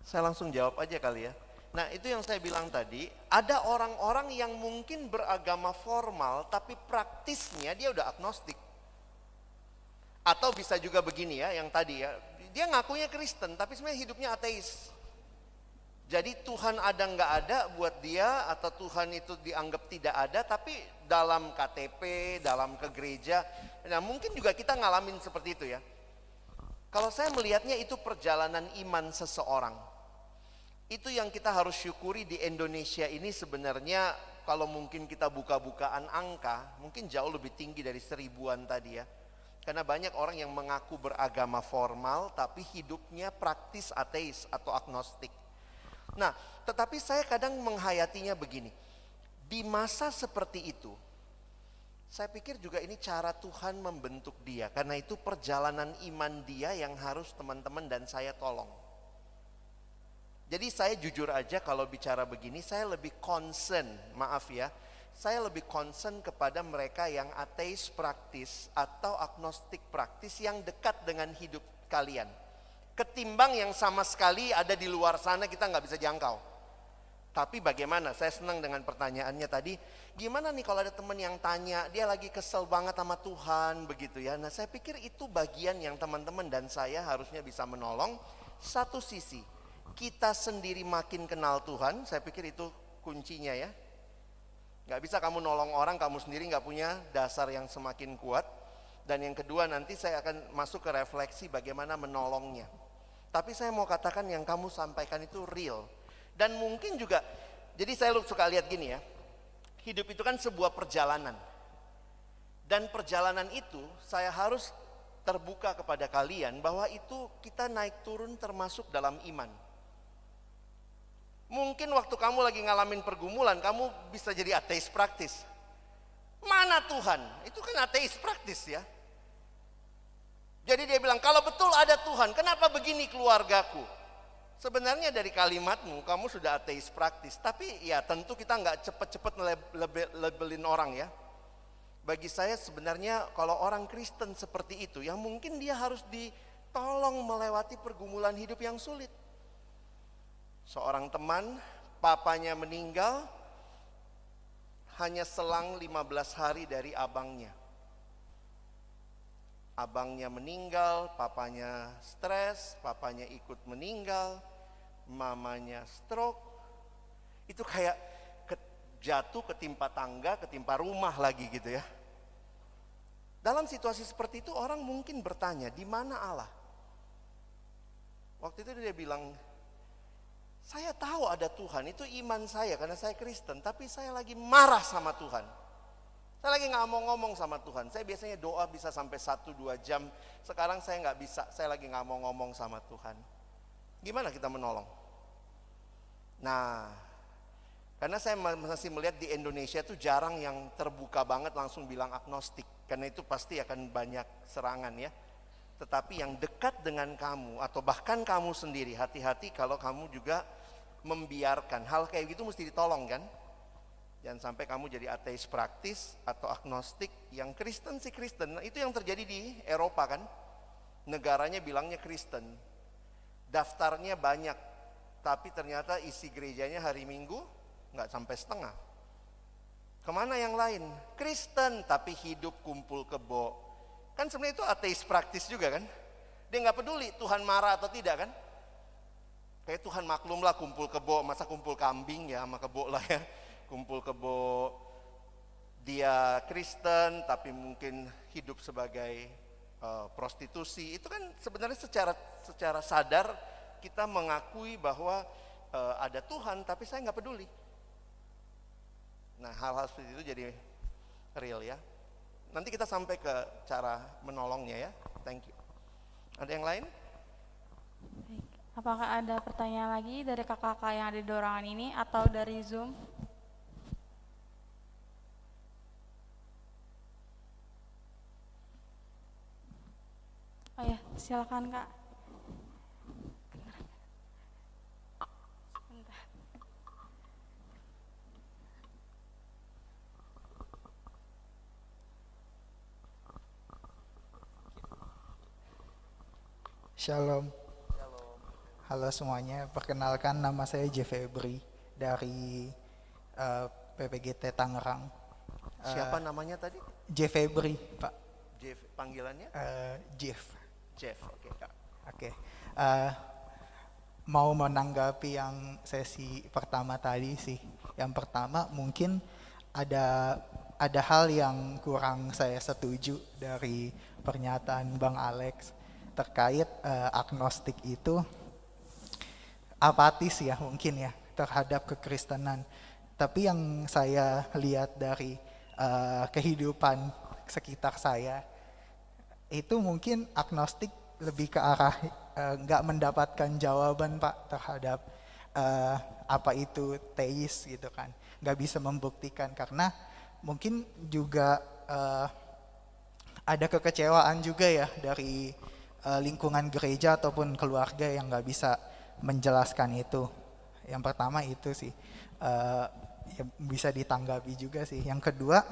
Saya langsung jawab aja kali ya. Nah itu yang saya bilang tadi, ada orang-orang yang mungkin beragama formal tapi praktisnya dia udah agnostik. Atau bisa juga begini ya, yang tadi ya, dia ngakunya Kristen tapi sebenarnya hidupnya ateis. Jadi Tuhan ada nggak ada buat dia, atau Tuhan itu dianggap tidak ada, tapi dalam KTP, dalam ke gereja. Nah mungkin juga kita ngalamin seperti itu ya. Kalau saya melihatnya itu perjalanan iman seseorang. Itu yang kita harus syukuri di Indonesia ini sebenarnya. Kalau mungkin kita buka-bukaan angka, mungkin jauh lebih tinggi dari 1000-an tadi ya. Karena banyak orang yang mengaku beragama formal tapi hidupnya praktis ateis atau agnostik. Nah, tetapi saya kadang menghayatinya begini. Di masa seperti itu, saya pikir juga ini cara Tuhan membentuk dia. Karena itu perjalanan iman dia yang harus teman-teman dan saya tolong. Jadi saya jujur aja kalau bicara begini, saya lebih concern, maaf ya. Saya lebih concern kepada mereka yang ateis praktis atau agnostik praktis yang dekat dengan hidup kalian. Ketimbang yang sama sekali ada di luar sana kita nggak bisa jangkau. Tapi bagaimana? Saya senang dengan pertanyaannya tadi. Gimana nih kalau ada teman yang tanya, dia lagi kesel banget sama Tuhan begitu ya. Nah saya pikir itu bagian yang teman-teman dan saya harusnya bisa menolong. Satu sisi, kita sendiri makin kenal Tuhan, saya pikir itu kuncinya ya. Gak bisa kamu nolong orang, kamu sendiri gak punya dasar yang semakin kuat. Dan yang kedua nanti saya akan masuk ke refleksi bagaimana menolongnya. Tapi saya mau katakan yang kamu sampaikan itu real. Dan mungkin juga, jadi saya suka lihat gini ya. Hidup itu kan sebuah perjalanan. Dan perjalanan itu saya harus terbuka kepada kalian bahwa itu kita naik turun termasuk dalam iman. Mungkin waktu kamu lagi ngalamin pergumulan, kamu bisa jadi ateis praktis. Mana Tuhan? Itu kan ateis praktis ya. Jadi dia bilang, kalau betul ada Tuhan, kenapa begini keluargaku? Sebenarnya dari kalimatmu, kamu sudah ateis praktis. Tapi ya tentu kita nggak cepet-cepet labelin orang ya. Bagi saya sebenarnya kalau orang Kristen seperti itu, ya mungkin dia harus ditolong melewati pergumulan hidup yang sulit. Seorang teman, papanya meninggal, hanya selang 15 hari dari abangnya. Abangnya meninggal, papanya stres, papanya ikut meninggal, mamanya stroke. Itu kayak jatuh ketimpa tangga, ketimpa rumah lagi gitu ya. Dalam situasi seperti itu orang mungkin bertanya, di mana Allah? Waktu itu dia bilang, Saya tahu ada Tuhan, itu iman saya karena saya Kristen, tapi saya lagi marah sama Tuhan. Saya lagi nggak mau ngomong sama Tuhan. Saya biasanya doa bisa sampai 1-2 jam. Sekarang saya nggak bisa, saya lagi nggak mau ngomong sama Tuhan. Gimana kita menolong? Nah, karena saya masih melihat di Indonesia tuh jarang yang terbuka banget langsung bilang agnostik. Karena itu pasti akan banyak serangan ya. Tetapi yang dekat dengan kamu atau bahkan kamu sendiri, hati-hati kalau kamu juga membiarkan hal kayak gitu, mesti ditolong kan. Jangan sampai kamu jadi ateis praktis atau agnostik. Yang Kristen sih Kristen. Nah, itu yang terjadi di Eropa kan. Negaranya bilangnya Kristen, daftarnya banyak, tapi ternyata isi gerejanya hari Minggu nggak sampai setengah. Kemana yang lain? Kristen tapi hidup kumpul kebo. Kan sebenarnya itu ateis praktis juga kan. Dia nggak peduli Tuhan marah atau tidak kan. Kayak Tuhan maklum lah kumpul kebo, masa kumpul kambing ya sama kebo lah ya. Kumpul kebo, dia Kristen tapi mungkin hidup sebagai prostitusi. Itu kan sebenarnya secara sadar kita mengakui bahwa ada Tuhan tapi saya nggak peduli. Nah, hal-hal seperti itu jadi real ya. Nanti kita sampai ke cara menolongnya ya. Thank you. Ada yang lain? Baik. Apakah ada pertanyaan lagi dari kakak-kakak yang ada di ruangan ini atau dari Zoom? Oh ya, silakan Kak. Sebentar. Shalom. Halo semuanya, perkenalkan nama saya Jeffrey dari PPGT Tangerang. Siapa namanya tadi? Jeffrey, Pak. Jeff, panggilannya? Jeff. Jeff, oke Kak. Oke. Mau menanggapi yang sesi pertama tadi sih. Yang pertama mungkin ada hal yang kurang saya setuju dari pernyataan Bang Alex terkait agnostik itu apatis ya mungkin ya terhadap kekristenan. Tapi yang saya lihat dari kehidupan sekitar saya itu mungkin agnostik lebih ke arah nggak mendapatkan jawaban Pak terhadap apa itu teis gitu kan. Nggak bisa membuktikan karena mungkin juga ada kekecewaan juga ya dari lingkungan gereja ataupun keluarga yang nggak bisa menjelaskan itu. Yang pertama itu sih ya bisa ditanggapi juga sih. Yang kedua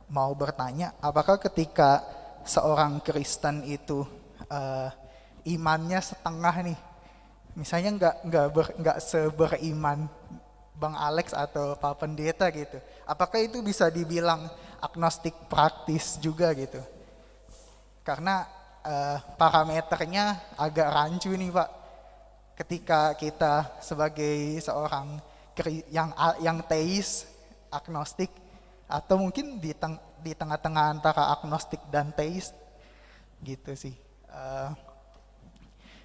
mau bertanya, apakah ketika seorang Kristen itu imannya setengah nih, misalnya nggak seberiman Bang Alex atau Pak Pendeta gitu, apakah itu bisa dibilang agnostik praktis juga gitu? Karena parameternya agak rancu nih Pak. Ketika kita sebagai seorang yang teis, agnostik, atau mungkin di tengah-tengah antara agnostik dan teis, gitu sih.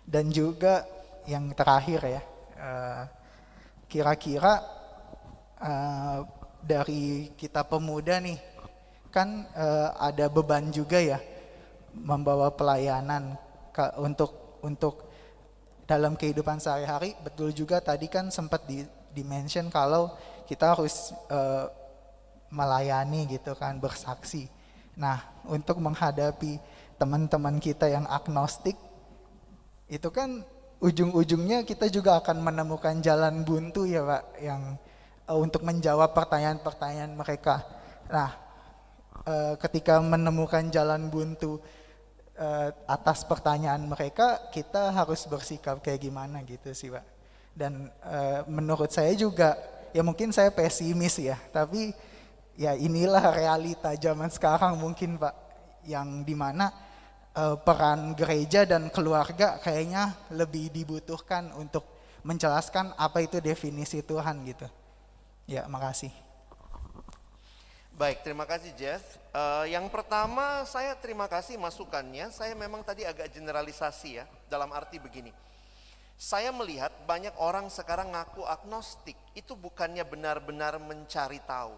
Dan juga yang terakhir ya, kira-kira dari kita pemuda nih, kan ada beban juga ya, membawa pelayanan untuk dalam kehidupan sehari-hari. Betul juga tadi kan sempat di-mention kalau kita harus melayani gitu kan, bersaksi. Nah, untuk menghadapi teman-teman kita yang agnostik, itu kan ujung-ujungnya kita juga akan menemukan jalan buntu ya Pak, yang untuk menjawab pertanyaan-pertanyaan mereka. Nah, ketika menemukan jalan buntu atas pertanyaan mereka, kita harus bersikap kayak gimana gitu sih Pak. Dan menurut saya juga, ya mungkin saya pesimis ya, tapi ya inilah realita zaman sekarang mungkin Pak, yang dimana peran gereja dan keluarga kayaknya lebih dibutuhkan untuk menjelaskan apa itu definisi Tuhan gitu. Ya, makasih. Baik, terima kasih Jeff. Yang pertama saya terima kasih masukannya. Saya memang tadi agak generalisasi ya, dalam arti begini. Saya melihat banyak orang sekarang ngaku agnostik, itu bukannya benar-benar mencari tahu.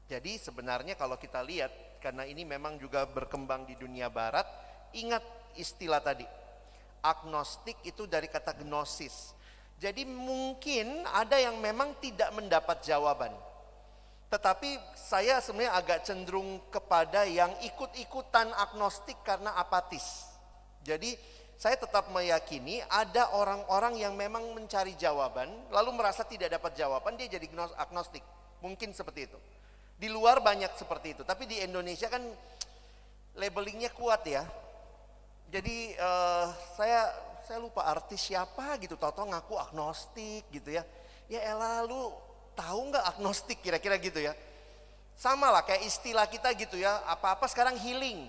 Jadi sebenarnya kalau kita lihat, karena ini memang juga berkembang di dunia barat, ingat istilah tadi. Agnostik itu dari kata gnosis. Jadi mungkin ada yang memang tidak mendapat jawaban. Tetapi saya sebenarnya agak cenderung kepada yang ikut-ikutan agnostik karena apatis. Jadi saya tetap meyakini ada orang-orang yang memang mencari jawaban, lalu merasa tidak dapat jawaban, dia jadi agnostik. Mungkin seperti itu. Di luar banyak seperti itu, tapi di Indonesia kan labelingnya kuat ya. Jadi saya lupa artis siapa gitu, tahu-tahu ngaku agnostik gitu ya. Ya elah, lu tahu nggak agnostik kira-kira gitu ya. Sama lah kayak istilah kita gitu ya, apa-apa sekarang healing.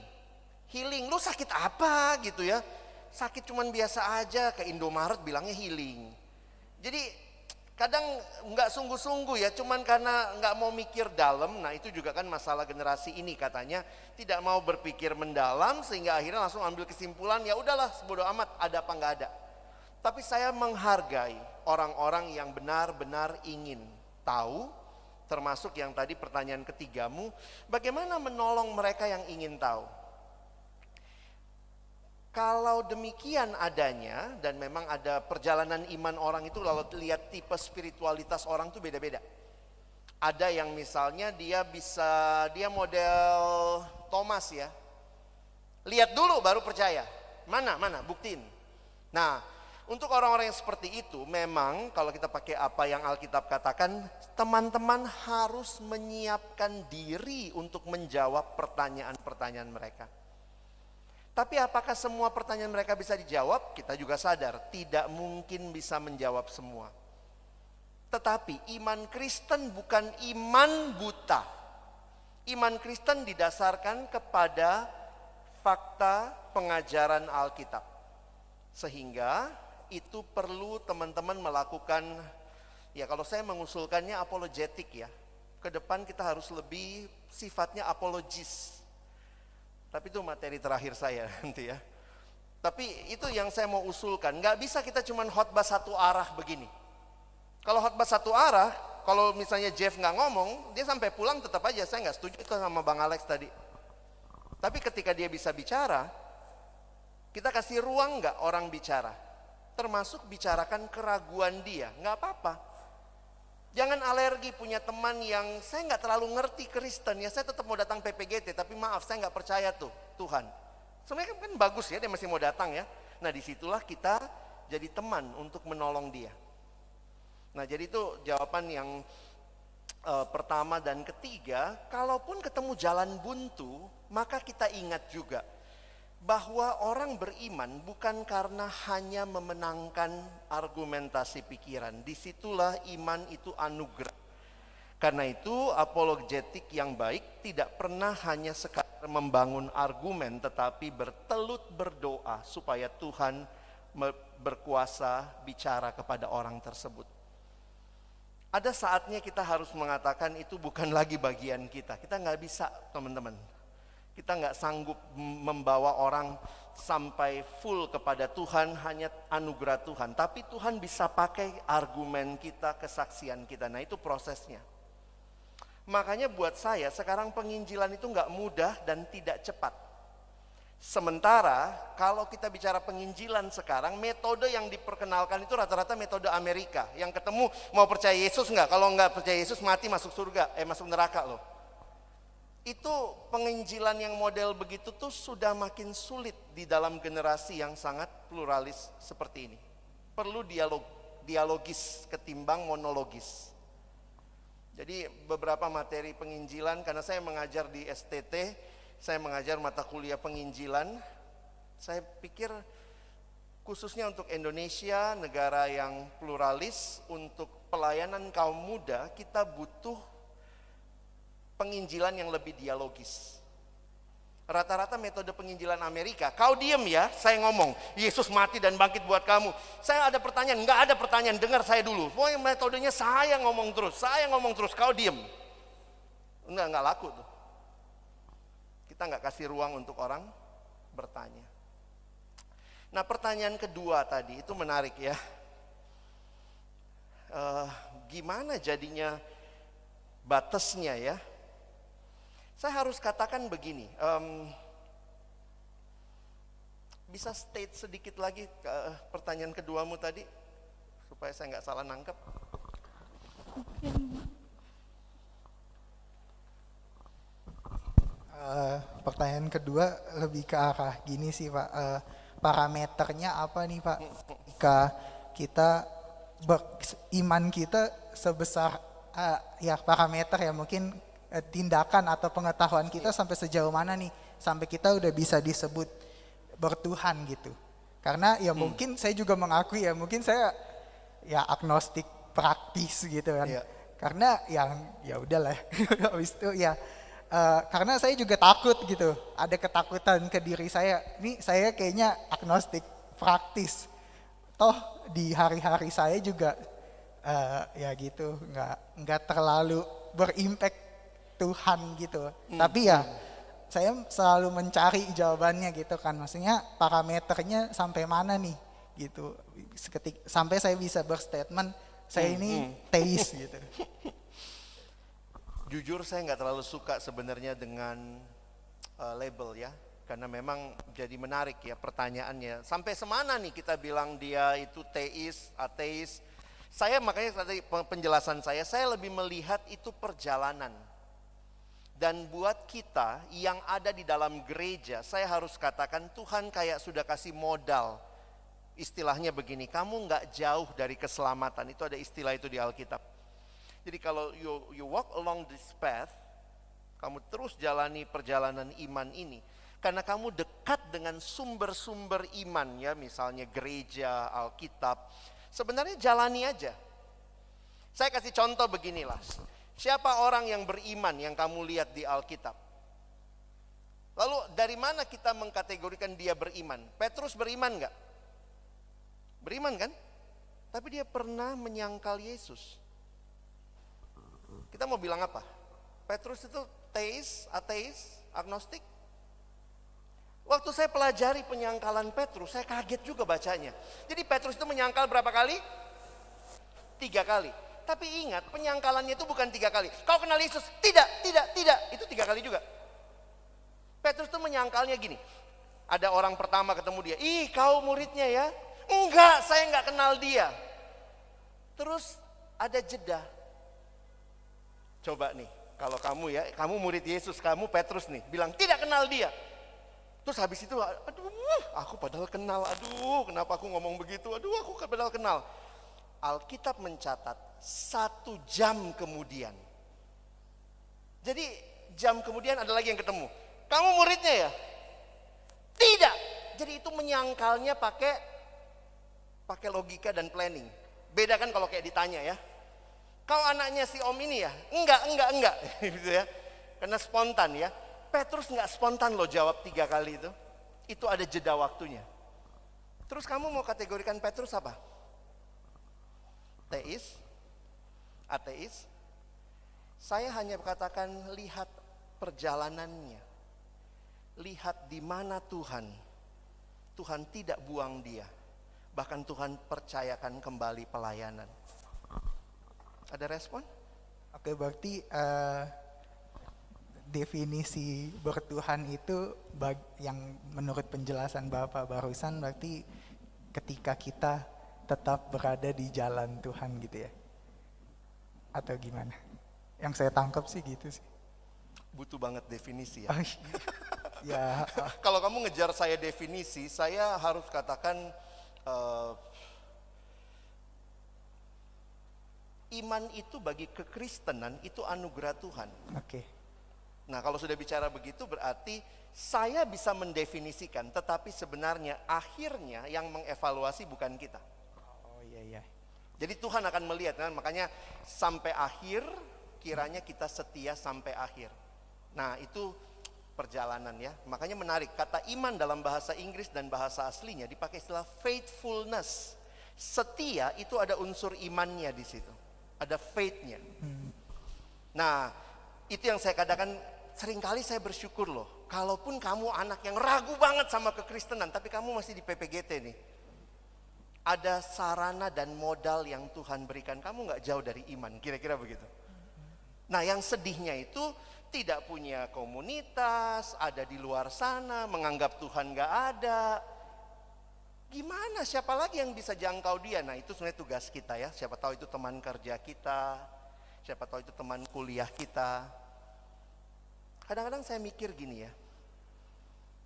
Healing, lu sakit apa gitu ya. Sakit cuman biasa aja, ke Indomaret bilangnya healing. Jadi kadang nggak sungguh-sungguh ya, cuman karena nggak mau mikir dalam. Nah itu juga kan masalah generasi ini, katanya tidak mau berpikir mendalam sehingga akhirnya langsung ambil kesimpulan, ya udahlah bodo amat ada apa nggak ada. Tapi saya menghargai orang-orang yang benar-benar ingin tahu, termasuk yang tadi pertanyaan ketigamu, bagaimana menolong mereka yang ingin tahu. Kalau demikian adanya, dan memang ada perjalanan iman orang itu, lalu lihat tipe spiritualitas orang itu beda-beda. Ada yang misalnya dia model Thomas ya. Lihat dulu baru percaya. Mana, buktiin. Nah, untuk orang-orang yang seperti itu, memang kalau kita pakai apa yang Alkitab katakan, teman-teman harus menyiapkan diri untuk menjawab pertanyaan-pertanyaan mereka. Tapi apakah semua pertanyaan mereka bisa dijawab? Kita juga sadar tidak mungkin bisa menjawab semua. Tetapi iman Kristen bukan iman buta. Iman Kristen didasarkan kepada fakta pengajaran Alkitab. Sehingga itu perlu teman-teman melakukan, ya kalau saya mengusulkannya apologetik ya. Ke depan kita harus lebih sifatnya apologis. Tapi itu materi terakhir saya nanti ya. Tapi itu yang saya mau usulkan. Nggak bisa kita cuma khotbah satu arah begini. Kalau khotbah satu arah, kalau misalnya Jeff nggak ngomong, dia sampai pulang tetap aja saya nggak setuju itu sama Bang Alex tadi. Tapi ketika dia bisa bicara, kita kasih ruang nggak orang bicara. Termasuk bicarakan keraguan dia, nggak apa-apa. Jangan alergi punya teman yang saya nggak terlalu ngerti Kristen ya, saya tetap mau datang PPGT, tapi maaf saya nggak percaya tuh Tuhan. Sebenarnya kan bagus ya dia masih mau datang ya. Nah disitulah kita jadi teman untuk menolong dia. Nah jadi itu jawaban yang pertama dan ketiga. Kalaupun ketemu jalan buntu, maka kita ingat juga bahwa orang beriman bukan karena hanya memenangkan argumentasi pikiran. Disitulah iman itu anugerah. Karena itu apologetik yang baik tidak pernah hanya sekadar membangun argumen, tetapi bertelut berdoa supaya Tuhan berkuasa bicara kepada orang tersebut. Ada saatnya kita harus mengatakan itu bukan lagi bagian kita. Kita nggak bisa teman-teman. Kita nggak sanggup membawa orang sampai full kepada Tuhan, hanya anugerah Tuhan. Tapi Tuhan bisa pakai argumen kita, kesaksian kita. Nah itu prosesnya. Makanya buat saya sekarang penginjilan itu nggak mudah dan tidak cepat. Sementara kalau kita bicara penginjilan sekarang, metode yang diperkenalkan itu rata-rata metode Amerika. Yang ketemu mau percaya Yesus nggak? Kalau nggak percaya Yesus mati masuk surga, masuk neraka loh. Itu penginjilan yang model begitu tuh sudah makin sulit di dalam generasi yang sangat pluralis seperti ini. Perlu dialogis ketimbang monologis. Jadi beberapa materi penginjilan, karena saya mengajar di STT, saya mengajar mata kuliah penginjilan. Saya pikir khususnya untuk Indonesia, negara yang pluralis, untuk pelayanan kaum muda, kita butuh penginjilan yang lebih dialogis. Rata-rata metode penginjilan Amerika, kau diem ya, saya ngomong, Yesus mati dan bangkit buat kamu. Saya ada pertanyaan, nggak ada pertanyaan, dengar saya dulu. Pokoknya metodenya saya ngomong terus, kau diem. Nggak laku tuh. Kita nggak kasih ruang untuk orang bertanya. Nah, pertanyaan kedua tadi itu menarik ya. Gimana jadinya batasnya ya? Saya harus katakan begini. Bisa state sedikit lagi pertanyaan keduamu tadi supaya saya nggak salah nangkep. Pertanyaan kedua lebih ke arah gini sih Pak, parameternya apa nih Pak? Jika kita iman kita sebesar ya parameter ya mungkin tindakan atau pengetahuan kita sampai sejauh mana nih sampai kita udah bisa disebut bertuhan gitu. Karena ya mungkin saya juga mengakui ya mungkin saya ya agnostik praktis gitu kan. Karena yang ya udahlah habis itu ya karena saya juga takut gitu, ada ketakutan ke diri saya. Ini saya kayaknya agnostik praktis. Toh di hari-hari saya juga ya gitu, nggak terlalu berimpact Tuhan gitu. Tapi ya saya selalu mencari jawabannya gitu kan. Maksudnya parameternya sampai mana nih gitu. Sampai saya bisa berstatement saya ini teis gitu. Jujur saya nggak terlalu suka sebenarnya dengan label ya, karena memang jadi menarik ya pertanyaannya. Sampai semana nih kita bilang dia itu teis, ateis. Saya makanya tadi penjelasan saya lebih melihat itu perjalanan. Dan buat kita yang ada di dalam gereja, saya harus katakan Tuhan kayak sudah kasih modal. Istilahnya begini, kamu nggak jauh dari keselamatan. Itu ada istilah itu di Alkitab. Jadi kalau you walk along this path, kamu terus jalani perjalanan iman ini. Karena kamu dekat dengan sumber-sumber iman ya, misalnya gereja, Alkitab. Sebenarnya jalani aja. Saya kasih contoh beginilah. Siapa orang yang beriman yang kamu lihat di Alkitab? Lalu dari mana kita mengkategorikan dia beriman? Petrus beriman enggak? Beriman kan? Tapi dia pernah menyangkal Yesus. Kita mau bilang apa? Petrus itu teis, ateis, agnostik? Waktu saya pelajari penyangkalan Petrus, saya kaget juga bacanya. Jadi Petrus itu menyangkal berapa kali? 3 kali. Tapi ingat, penyangkalannya itu bukan 3 kali. Kau kenal Yesus? Tidak. Itu 3 kali juga. Petrus itu menyangkalnya gini. Ada orang pertama ketemu dia. Ih, kau muridnya ya? Enggak, saya enggak kenal dia. Terus ada jeda. Coba nih, kalau kamu ya, kamu murid Yesus, kamu Petrus nih, bilang tidak kenal dia. Terus habis itu, aduh, aku padahal kenal, aduh, kenapa aku ngomong begitu, aduh, aku padahal kenal. Alkitab mencatat 1 jam kemudian. Jadi jam kemudian ada lagi yang ketemu. Kamu muridnya ya? Tidak. Jadi itu menyangkalnya pakai logika dan planning. Beda kan kalau kayak ditanya ya. Kau anaknya si om ini ya? Enggak. Gitu ya. Karena spontan ya. Petrus enggak spontan loh jawab 3 kali itu. Itu ada jeda waktunya. Terus kamu mau kategorikan Petrus apa? Teis? Ateis? Saya hanya katakan lihat perjalanannya. Lihat di mana Tuhan. Tuhan tidak buang dia. Bahkan Tuhan percayakan kembali pelayanan. Ada respon? Oke, berarti definisi bertuhan itu yang menurut penjelasan Bapak barusan berarti ketika kita tetap berada di jalan Tuhan gitu ya? Atau gimana? Yang saya tangkap sih gitu sih. Butuh banget definisi ya. Ya. Kalau kamu ngejar saya definisi, saya harus katakan iman itu bagi kekristenan itu anugerah Tuhan. Oke. Nah, kalau sudah bicara begitu berarti saya bisa mendefinisikan, tetapi sebenarnya akhirnya yang mengevaluasi bukan kita. Oh iya. Jadi Tuhan akan melihat kan, makanya sampai akhir kiranya kita setia sampai akhir. Nah, itu perjalanan ya. Makanya menarik, kata iman dalam bahasa Inggris dan bahasa aslinya dipakai istilah faithfulness. Setia itu ada unsur imannya di situ. Ada faith-nya. Nah, itu yang saya katakan seringkali saya bersyukur loh. kalaupun kamu anak yang ragu banget sama kekristenan, tapi kamu masih di PPGT nih. Ada sarana dan modal yang Tuhan berikan, kamu gak jauh dari iman, kira-kira begitu. Nah yang sedihnya itu tidak punya komunitas, ada di luar sana, menganggap Tuhan gak ada. Gimana, siapa lagi yang bisa jangkau dia? Nah itu sebenarnya tugas kita ya, siapa tahu itu teman kerja kita, siapa tahu itu teman kuliah kita. Kadang-kadang saya mikir gini ya,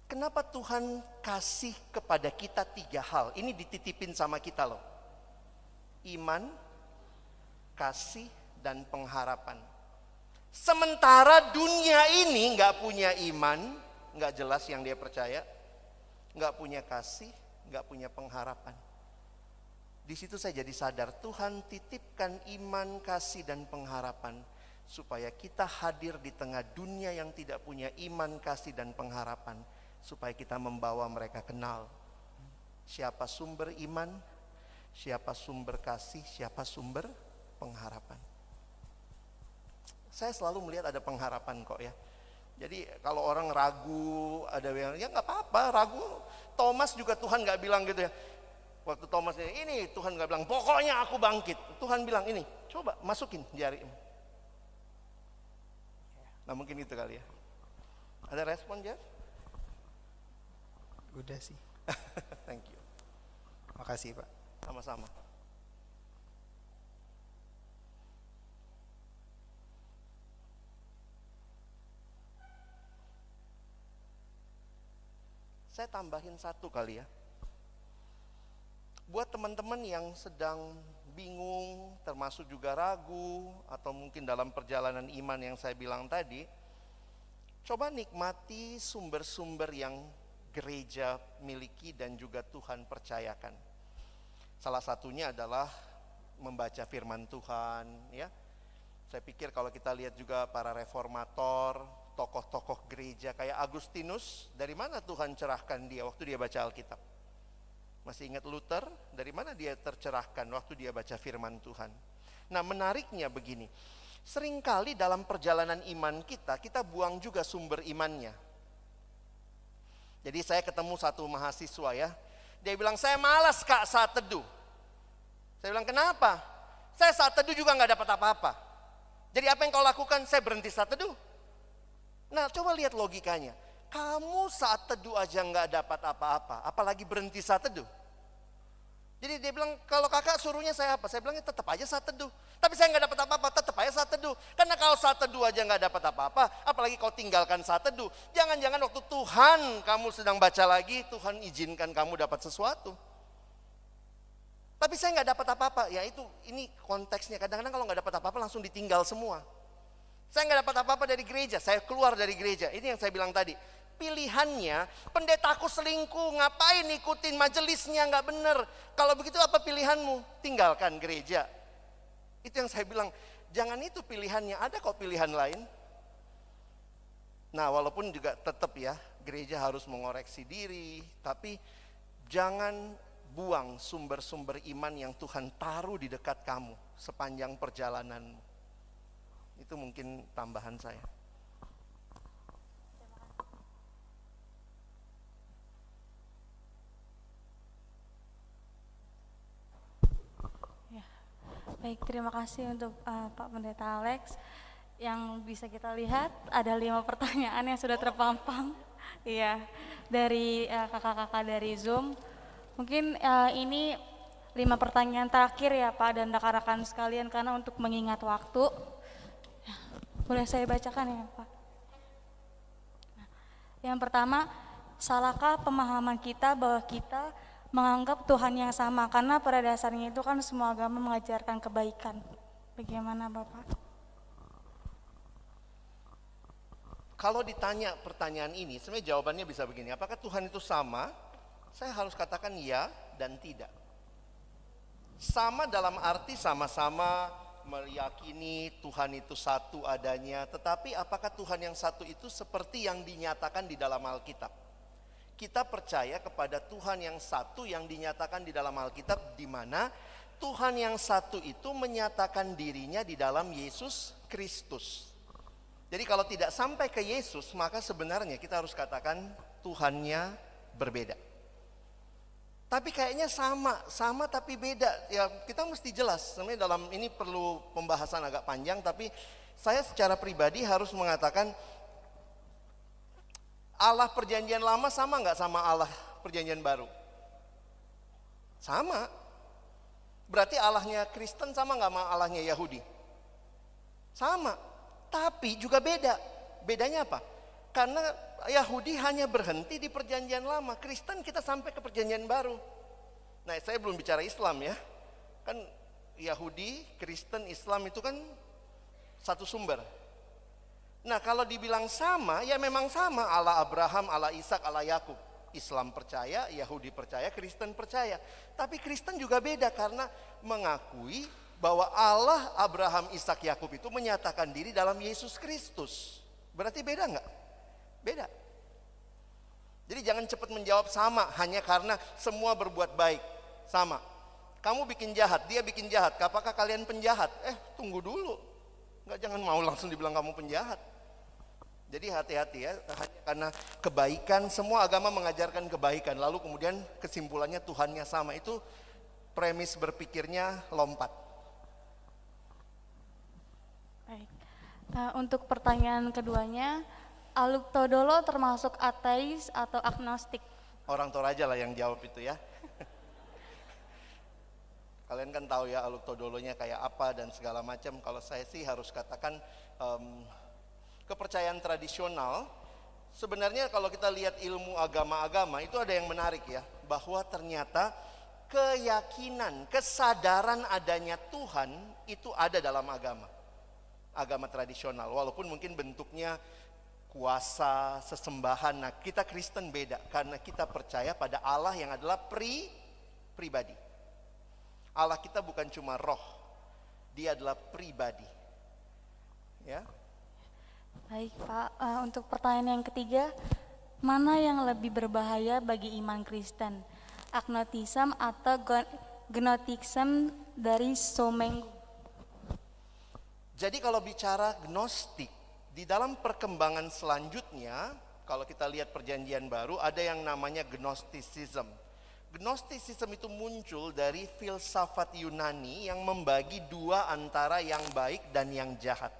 kenapa Tuhan kasih kepada kita 3 hal? Ini dititipin sama kita loh. Iman, kasih, dan pengharapan. Sementara dunia ini gak punya iman, gak jelas yang dia percaya, gak punya kasih, gak punya pengharapan. Di situ saya jadi sadar, Tuhan titipkan iman, kasih, dan pengharapan supaya kita hadir di tengah dunia yang tidak punya iman, kasih, dan pengharapan, supaya kita membawa mereka kenal siapa sumber iman, siapa sumber kasih, siapa sumber pengharapan. Saya selalu melihat ada pengharapan kok ya. Jadi kalau orang ragu, ada yang ya nggak apa-apa, ragu. Thomas juga Tuhan nggak bilang gitu ya. Waktu Thomas ini Tuhan nggak bilang pokoknya aku bangkit. Tuhan bilang ini, coba masukin jarimu. Nah mungkin itu kali ya. Ada respon Jeff? Udah sih. Thank you. Makasih Pak. Sama-sama. Saya tambahin satu kali ya. Buat teman-teman yang sedang bingung, termasuk juga ragu, atau mungkin dalam perjalanan iman yang saya bilang tadi, coba nikmati sumber-sumber yang gereja miliki dan juga Tuhan percayakan. Salah satunya adalah membaca firman Tuhan ya. Saya pikir kalau kita lihat juga para reformator, tokoh-tokoh gereja kayak Agustinus, dari mana Tuhan cerahkan dia waktu dia baca Alkitab? Masih ingat Luther? Dari mana dia tercerahkan waktu dia baca firman Tuhan? Nah menariknya begini, seringkali dalam perjalanan iman kita, kita buang juga sumber imannya. Jadi saya ketemu satu mahasiswa ya, dia bilang saya malas kak saat teduh. Saya bilang kenapa? Saya saat teduh juga gak dapat apa-apa. Jadi apa yang kau lakukan? Saya berhenti saat teduh. Nah coba lihat logikanya, kamu saat teduh aja gak dapat apa-apa, apalagi berhenti saat teduh. Jadi dia bilang kalau kakak suruhnya saya apa? Saya bilang tetap aja saat teduh. Tapi saya gak dapat apa-apa, tetap aja saat teduh. Karena kalau saat teduh aja gak dapat apa-apa, apalagi kau tinggalkan saat teduh. Jangan-jangan waktu Tuhan kamu sedang baca lagi, Tuhan izinkan kamu dapat sesuatu. Tapi saya gak dapat apa-apa, ya itu ini konteksnya. Kadang-kadang kalau gak dapat apa-apa langsung ditinggal semua. Saya nggak dapat apa-apa dari gereja, saya keluar dari gereja. Ini yang saya bilang tadi. Pilihannya, pendetaku selingkuh, ngapain ikutin majelisnya, nggak bener. Kalau begitu apa pilihanmu? Tinggalkan gereja. Itu yang saya bilang, jangan itu pilihannya, ada kok pilihan lain. Nah walaupun juga tetap ya, gereja harus mengoreksi diri. Tapi jangan buang sumber-sumber iman yang Tuhan taruh di dekat kamu sepanjang perjalananmu. Itu mungkin tambahan saya. Ya, baik terima kasih untuk Pak Pendeta Alex. Yang bisa kita lihat ada 5 pertanyaan yang sudah terpampang. Iya, dari kakak-kakak dari Zoom. Mungkin ini 5 pertanyaan terakhir ya Pak dan rekan-rekan sekalian karena untuk mengingat waktu. Boleh saya bacakan ya Pak? Yang pertama, salahkah pemahaman kita bahwa kita menganggap Tuhan yang sama? Karena pada dasarnya itu kan semua agama mengajarkan kebaikan. Bagaimana Bapak? Kalau ditanya pertanyaan ini, sebenarnya jawabannya bisa begini. Apakah Tuhan itu sama? Saya harus katakan ya dan tidak. Sama dalam arti sama-sama meyakini Tuhan itu satu adanya, tetapi apakah Tuhan yang satu itu seperti yang dinyatakan di dalam Alkitab? Kita percaya kepada Tuhan yang satu yang dinyatakan di dalam Alkitab, di mana Tuhan yang satu itu menyatakan dirinya di dalam Yesus Kristus. Jadi kalau tidak sampai ke Yesus, maka sebenarnya kita harus katakan Tuhannya berbeda. Tapi kayaknya sama tapi beda. Ya kita mesti jelas. Sebenarnya dalam ini perlu pembahasan agak panjang, tapi saya secara pribadi harus mengatakan Allah perjanjian lama sama nggak sama Allah perjanjian baru? Sama. Berarti Allahnya Kristen sama nggak sama Allahnya Yahudi? Sama. Tapi juga beda. Bedanya apa? Karena Yahudi hanya berhenti di perjanjian lama. Kristen kita sampai ke perjanjian baru. Nah, saya belum bicara Islam ya. Kan Yahudi, Kristen, Islam itu kan satu sumber. Nah, kalau dibilang sama, ya memang sama. Allah Abraham, Allah Ishak, Allah Yakub. Islam percaya, Yahudi percaya, Kristen percaya. Tapi Kristen juga beda karena mengakui bahwa Allah Abraham, Ishak, Yakub itu menyatakan diri dalam Yesus Kristus. Berarti beda nggak? Beda. Jadi jangan cepat menjawab sama hanya karena semua berbuat baik. Sama. Kamu bikin jahat, dia bikin jahat. Apakah kalian penjahat? Tunggu dulu. Jangan mau langsung dibilang kamu penjahat. Jadi hati-hati ya, hanya karena kebaikan, semua agama mengajarkan kebaikan. Lalu kemudian kesimpulannya Tuhannya sama. Itu premis berpikirnya lompat. Baik. Untuk pertanyaan keduanya, Aluk Todolo termasuk ateis atau agnostik? Orang Toraja lah yang jawab itu ya. Kalian kan tahu ya Aluk Todolonya kayak apa dan segala macam. Kalau saya sih harus katakan kepercayaan tradisional. Sebenarnya kalau kita lihat ilmu agama-agama itu ada yang menarik ya. Bahwa ternyata keyakinan, kesadaran adanya Tuhan itu ada dalam agama. Agama tradisional, walaupun mungkin bentuknya kuasa, sesembahan. Nah, kita Kristen beda karena kita percaya pada Allah yang adalah pribadi. Allah kita bukan cuma roh, dia adalah pribadi. Ya. Baik Pak, untuk pertanyaan yang ketiga, mana yang lebih berbahaya bagi iman Kristen? Agnotisme atau gnosticism dari Somenggu? Jadi kalau bicara gnostik, di dalam perkembangan selanjutnya, kalau kita lihat perjanjian baru, ada yang namanya gnosticism. Gnosticism itu muncul dari filsafat Yunani yang membagi dua antara yang baik dan yang jahat.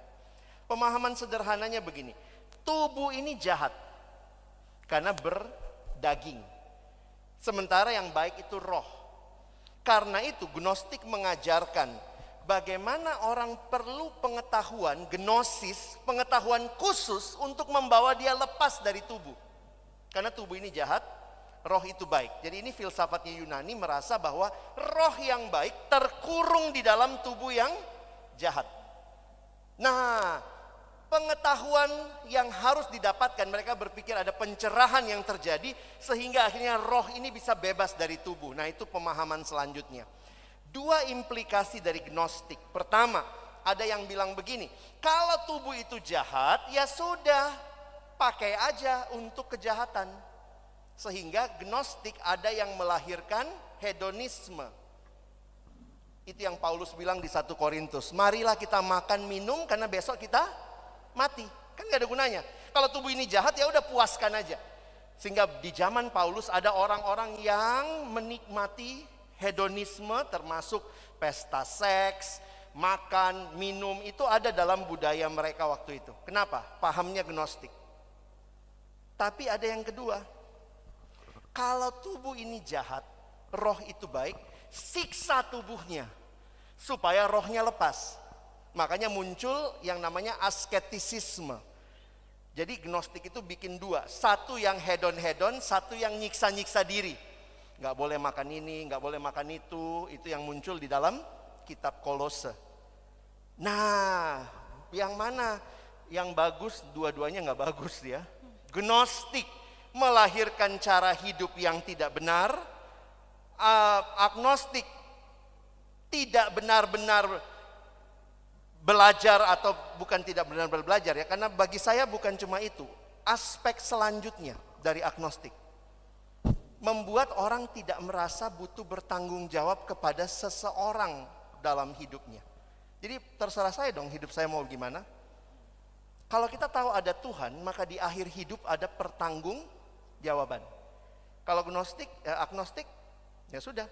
Pemahaman sederhananya begini, tubuh ini jahat karena berdaging. Sementara yang baik itu roh. Karena itu gnostik mengajarkan bagaimana orang perlu pengetahuan, gnosis, pengetahuan khusus untuk membawa dia lepas dari tubuh. Karena tubuh ini jahat, roh itu baik. Jadi ini filsafatnya Yunani merasa bahwa roh yang baik terkurung di dalam tubuh yang jahat. Nah, pengetahuan yang harus didapatkan, mereka berpikir ada pencerahan yang terjadi sehingga akhirnya roh ini bisa bebas dari tubuh. Nah, itu pemahaman selanjutnya. Dua implikasi dari gnostik. Pertama, ada yang bilang begini, kalau tubuh itu jahat, ya sudah, pakai aja untuk kejahatan. Sehingga gnostik ada yang melahirkan hedonisme. Itu yang Paulus bilang di 1 Korintus, marilah kita makan minum karena besok kita mati. Kan gak ada gunanya. Kalau tubuh ini jahat ya udah puaskan aja. Sehingga di zaman Paulus ada orang-orang yang menikmati hedonisme, termasuk pesta seks, makan, minum, itu ada dalam budaya mereka waktu itu. Kenapa? Pahamnya gnostik. Tapi ada yang kedua, kalau tubuh ini jahat, roh itu baik, siksa tubuhnya supaya rohnya lepas. Makanya muncul yang namanya asketisisme. Jadi gnostik itu bikin dua, satu yang hedon-hedon, satu yang nyiksa-nyiksa diri. Nggak boleh makan ini, nggak boleh makan itu yang muncul di dalam kitab Kolose. Nah, yang mana yang bagus? Dua-duanya nggak bagus ya. Gnostik melahirkan cara hidup yang tidak benar. Agnostik tidak benar-benar belajar, atau bukan tidak benar-benar belajar ya, karena bagi saya bukan cuma itu. Aspek selanjutnya dari agnostik membuat orang tidak merasa butuh bertanggung jawab kepada seseorang dalam hidupnya. Jadi terserah saya dong hidup saya mau gimana. Kalau kita tahu ada Tuhan, maka di akhir hidup ada pertanggungjawaban. Kalau agnostik, ya sudah.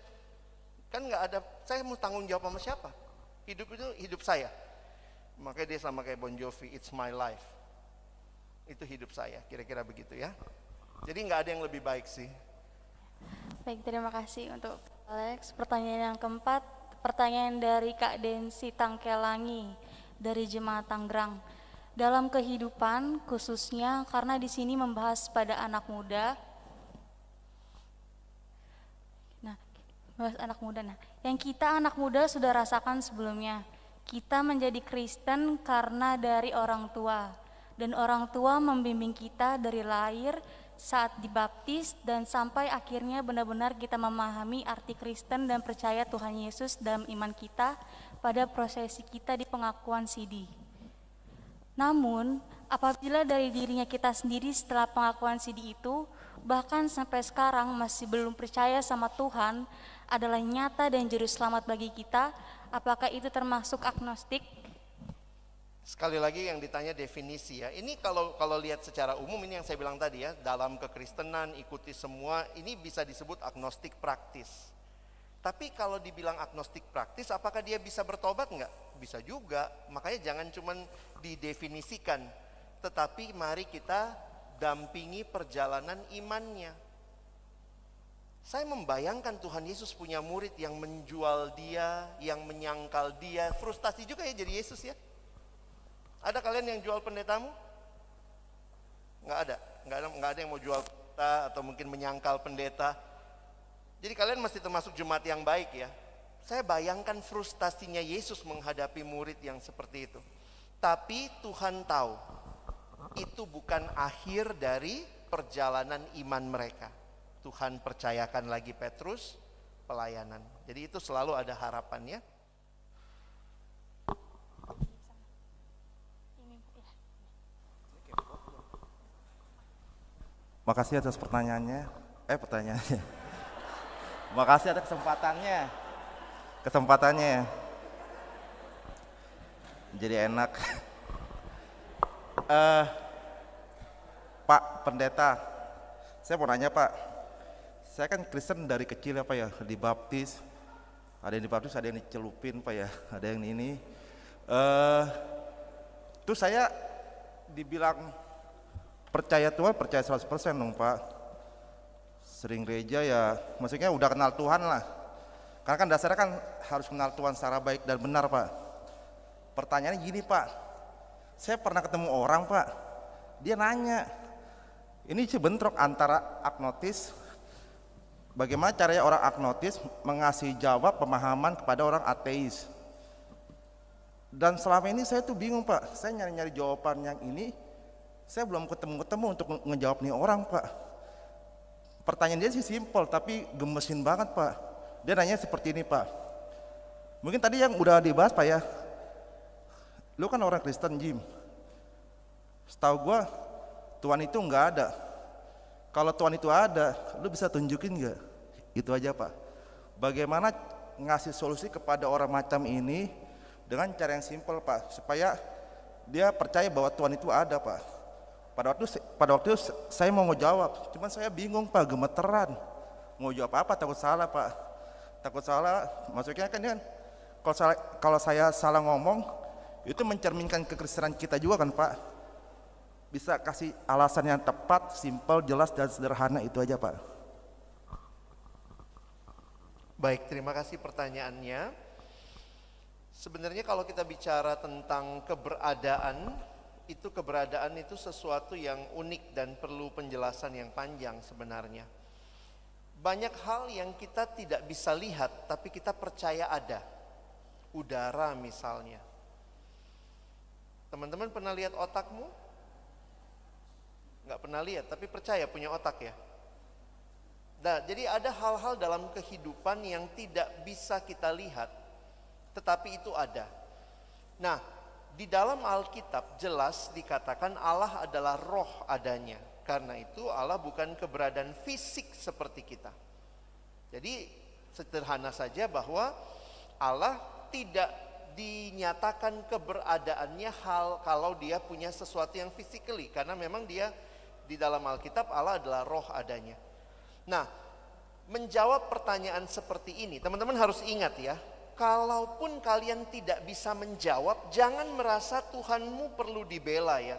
Kan nggak ada, saya mau tanggung jawab sama siapa? Hidup itu hidup saya. Makanya dia sama kayak Bon Jovi, it's my life. Itu hidup saya, kira-kira begitu ya. Jadi nggak ada yang lebih baik sih. Baik, terima kasih untuk Alex. Pertanyaan yang keempat, pertanyaan dari Kak Densi Tangkelangi dari Jemaat Tangerang. Dalam kehidupan khususnya karena di sini membahas pada anak muda. Yang kita anak muda sudah rasakan sebelumnya. Kita menjadi Kristen karena dari orang tua. Dan orang tua membimbing kita dari lahir saat dibaptis dan sampai akhirnya benar-benar kita memahami arti Kristen dan percaya Tuhan Yesus dalam iman kita pada prosesi kita di pengakuan CD. Namun, apabila dari dirinya kita sendiri setelah pengakuan CD itu, bahkan sampai sekarang masih belum percaya sama Tuhan adalah nyata dan juru selamat bagi kita, apakah itu termasuk agnostik? Sekali lagi yang ditanya definisi ya. Ini kalau lihat secara umum, ini yang saya bilang tadi ya, dalam kekristenan ikuti semua, ini bisa disebut agnostik praktis. Tapi kalau dibilang agnostik praktis, apakah dia bisa bertobat enggak? Bisa juga. Makanya jangan cuman didefinisikan, tetapi mari kita dampingi perjalanan imannya. Saya membayangkan Tuhan Yesus punya murid yang menjual dia, yang menyangkal dia, frustasi juga ya jadi Yesus ya. Ada kalian yang jual pendetamu? Nggak ada yang mau jual pendeta atau mungkin menyangkal pendeta. Jadi kalian masih termasuk jemaat yang baik ya. Saya bayangkan frustasinya Yesus menghadapi murid yang seperti itu. Tapi Tuhan tahu, itu bukan akhir dari perjalanan iman mereka. Tuhan percayakan lagi Petrus pelayanan. Jadi itu selalu ada harapannya. Makasih atas pertanyaannya. Makasih atas kesempatannya. Jadi enak. Pak Pendeta, saya mau nanya Pak. Saya kan Kristen dari kecil ya Pak ya, dibaptis. Ada yang dibaptis, ada yang dicelupin Pak ya, ada yang ini. Terus saya dibilang percaya Tuhan, percaya 100% dong Pak. Sering gereja ya, maksudnya udah kenal Tuhan lah. Karena kan dasarnya kan harus kenal Tuhan secara baik dan benar Pak. Pertanyaannya gini Pak, saya pernah ketemu orang Pak, dia nanya, ini bentrok antara agnotis, bagaimana caranya orang agnotis mengasih jawab pemahaman kepada orang ateis. Dan selama ini saya tuh bingung Pak, saya nyari-nyari jawaban yang ini, saya belum ketemu untuk ngejawab nih orang Pak. Pertanyaan dia sih simpel tapi gemesin banget Pak. Dia nanya seperti ini Pak. Mungkin tadi yang udah dibahas Pak ya. Lu kan orang Kristen Jim. Setahu gua Tuhan itu nggak ada. Kalau Tuhan itu ada, lu bisa tunjukin nggak? Itu aja Pak. Bagaimana ngasih solusi kepada orang macam ini dengan cara yang simpel Pak, supaya dia percaya bahwa Tuhan itu ada Pak. Pada waktu itu saya mau jawab, cuman saya bingung Pak, gemeteran. Mau jawab apa? Takut salah Pak. Takut salah, maksudnya kan kalau saya salah ngomong, itu mencerminkan kekristenan kita juga kan Pak. Bisa kasih alasan yang tepat, simpel, jelas, dan sederhana, itu aja Pak. Baik, terima kasih pertanyaannya. Sebenarnya kalau kita bicara tentang keberadaan itu sesuatu yang unik dan perlu penjelasan yang panjang sebenarnya. Banyak hal yang kita tidak bisa lihat tapi kita percaya ada. Udara misalnya. Teman-teman pernah lihat otakmu? Nggak pernah lihat tapi percaya punya otak ya. Nah, jadi ada hal-hal dalam kehidupan yang tidak bisa kita lihat tetapi itu ada. Nah, di dalam Alkitab jelas dikatakan Allah adalah roh adanya. Karena itu Allah bukan keberadaan fisik seperti kita. Jadi sederhana saja bahwa Allah tidak dinyatakan keberadaannya hal kalau dia punya sesuatu yang physically, karena memang dia di dalam Alkitab Allah adalah roh adanya. Nah, menjawab pertanyaan seperti ini, teman-teman harus ingat ya, kalaupun kalian tidak bisa menjawab, jangan merasa Tuhanmu perlu dibela ya.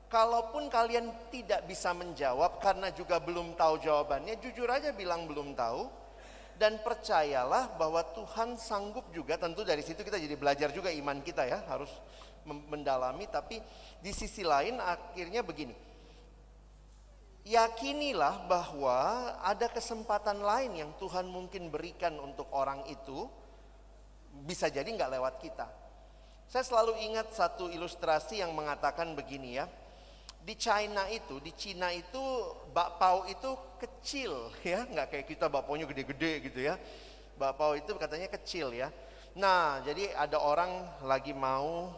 Kalaupun kalian tidak bisa menjawab karena juga belum tahu jawabannya, jujur aja bilang belum tahu. Dan percayalah bahwa Tuhan sanggup juga, tentu dari situ kita jadi belajar juga iman kita ya, harus mendalami. Tapi di sisi lain akhirnya begini, yakinilah bahwa ada kesempatan lain yang Tuhan mungkin berikan untuk orang itu, bisa jadi nggak lewat kita. Saya selalu ingat satu ilustrasi yang mengatakan begini ya, di China itu bakpao itu kecil ya, nggak kayak kita bakpaonya gede-gede gitu ya. Bakpao itu katanya kecil ya. Nah, jadi ada orang lagi mau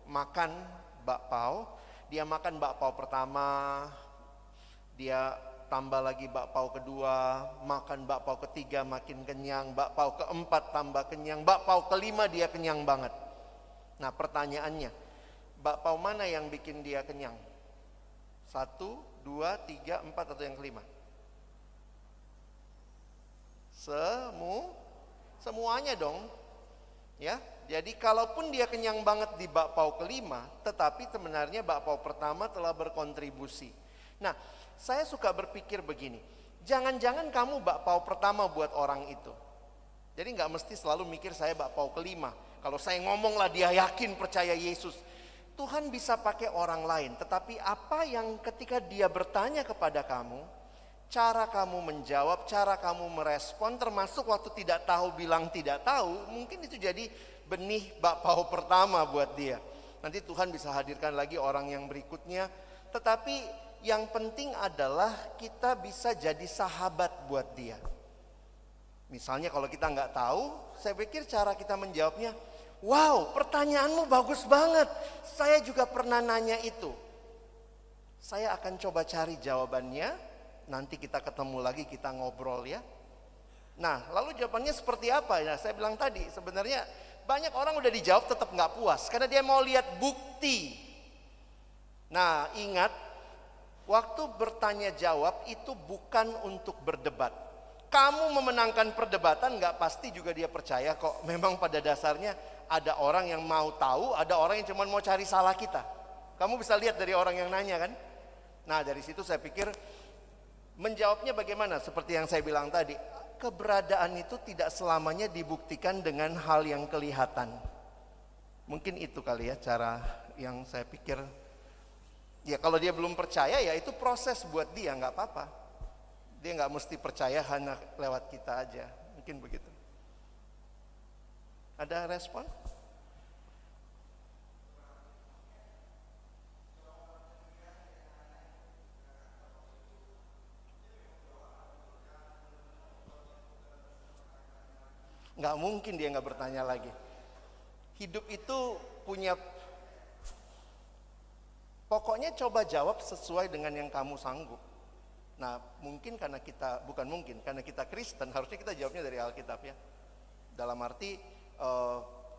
makan bakpao, dia makan bakpao pertama, dia tambah lagi bakpao kedua, makan bakpao ketiga makin kenyang, bakpao keempat tambah kenyang, bakpao kelima dia kenyang banget. Nah, pertanyaannya, bakpao mana yang bikin dia kenyang? 1, 2, 3, 4 atau yang kelima? Semuanya dong. Ya, jadi kalaupun dia kenyang banget di bakpao kelima, tetapi sebenarnya bakpao pertama telah berkontribusi. Nah, saya suka berpikir begini, jangan-jangan kamu bakpao pertama buat orang itu. Jadi nggak mesti selalu mikir saya bakpao kelima. Kalau saya ngomong lah dia yakin percaya Yesus. Tuhan bisa pakai orang lain, tetapi apa yang ketika dia bertanya kepada kamu, cara kamu menjawab, cara kamu merespon, termasuk waktu tidak tahu bilang tidak tahu, mungkin itu jadi benih bakpao pertama buat dia. Nanti Tuhan bisa hadirkan lagi orang yang berikutnya, tetapi yang penting adalah kita bisa jadi sahabat buat dia. Misalnya kalau kita nggak tahu, saya pikir cara kita menjawabnya, wow, pertanyaanmu bagus banget. Saya juga pernah nanya itu. Saya akan coba cari jawabannya. Nanti kita ketemu lagi, kita ngobrol ya. Nah, lalu jawabannya seperti apa? Ya, saya bilang tadi, sebenarnya banyak orang udah dijawab tetap nggak puas. Karena dia mau lihat bukti. Nah, ingat, waktu bertanya jawab itu bukan untuk berdebat. Kamu memenangkan perdebatan nggak pasti juga dia percaya kok. Memang pada dasarnya ada orang yang mau tahu, ada orang yang cuma mau cari salah kita. Kamu bisa lihat dari orang yang nanya kan. Nah, dari situ saya pikir menjawabnya bagaimana? Seperti yang saya bilang tadi, keberadaan itu tidak selamanya dibuktikan dengan hal yang kelihatan. Mungkin itu kali ya cara yang saya pikir. Ya kalau dia belum percaya ya itu proses buat dia, nggak apa-apa. Dia nggak mesti percaya hanya lewat kita aja. Mungkin begitu. Ada respon? Nggak mungkin dia nggak bertanya lagi. Hidup itu punya, pokoknya coba jawab sesuai dengan yang kamu sanggup. Nah, mungkin karena kita, bukan mungkin, karena kita Kristen, harusnya kita jawabnya dari Alkitab ya. Dalam arti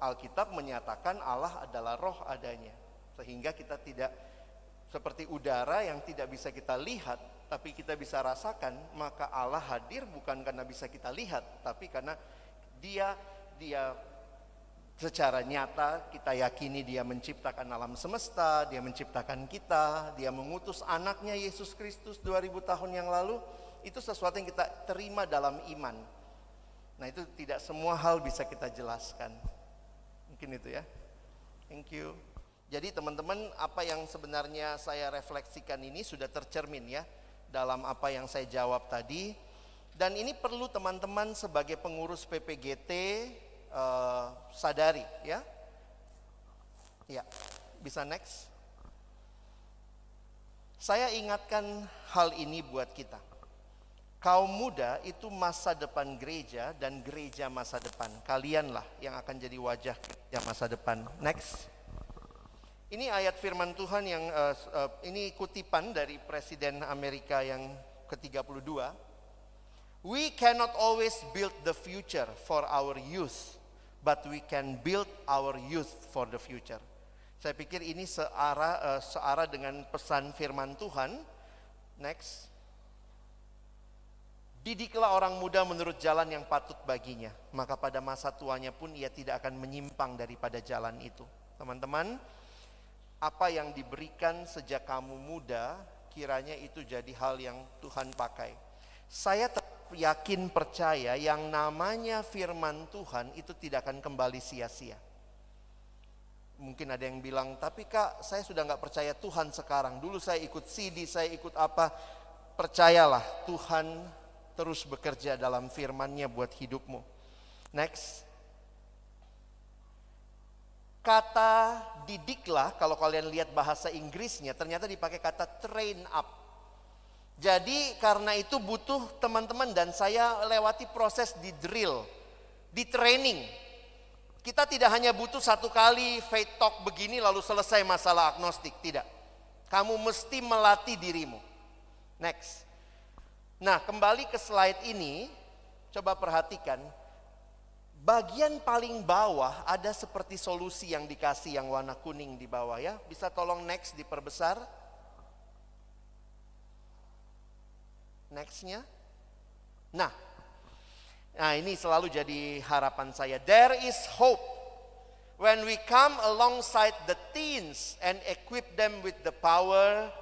Alkitab menyatakan Allah adalah roh adanya. Sehingga kita tidak seperti udara yang tidak bisa kita lihat, tapi kita bisa rasakan. Maka Allah hadir bukan karena bisa kita lihat, tapi karena dia secara nyata kita yakini dia menciptakan alam semesta, dia menciptakan kita, dia mengutus anaknya Yesus Kristus 2000 tahun yang lalu. Itu sesuatu yang kita terima dalam iman. Nah, itu tidak semua hal bisa kita jelaskan. Mungkin itu ya. Thank you. Jadi teman-teman, apa yang sebenarnya saya refleksikan ini sudah tercermin ya dalam apa yang saya jawab tadi. Dan ini perlu teman-teman sebagai pengurus PPGT sadari ya. Ya, bisa next. Saya ingatkan hal ini buat kita. Kaum muda itu masa depan gereja dan gereja masa depan. Kalianlah yang akan jadi wajah gereja masa depan. Next. Ini ayat firman Tuhan yang ini kutipan dari Presiden Amerika yang ke-32. We cannot always build the future for our youth, but we can build our youth for the future. Saya pikir ini searah dengan pesan firman Tuhan. Next. Didiklah orang muda menurut jalan yang patut baginya, maka pada masa tuanya pun ia tidak akan menyimpang daripada jalan itu. Teman-teman, apa yang diberikan sejak kamu muda, kiranya itu jadi hal yang Tuhan pakai. Saya yakin percaya yang namanya firman Tuhan itu tidak akan kembali sia-sia. Mungkin ada yang bilang, tapi Kak, saya sudah nggak percaya Tuhan sekarang. Dulu saya ikut CD, saya ikut apa. Percayalah, Tuhan terus bekerja dalam firman-Nya buat hidupmu. Next. Kata didiklah, kalau kalian lihat bahasa Inggrisnya, ternyata dipakai kata train up. Jadi karena itu butuh teman-teman dan saya lewati proses di drill, di training. Kita tidak hanya butuh satu kali faith talk begini lalu selesai masalah agnostik, tidak. Kamu mesti melatih dirimu. Next. Nah, kembali ke slide ini, coba perhatikan. Bagian paling bawah ada seperti solusi yang dikasih yang warna kuning di bawah ya. Bisa tolong next diperbesar. Next-nya. Nah, ini selalu jadi harapan saya. There is hope when we come alongside the teens and equip them with the power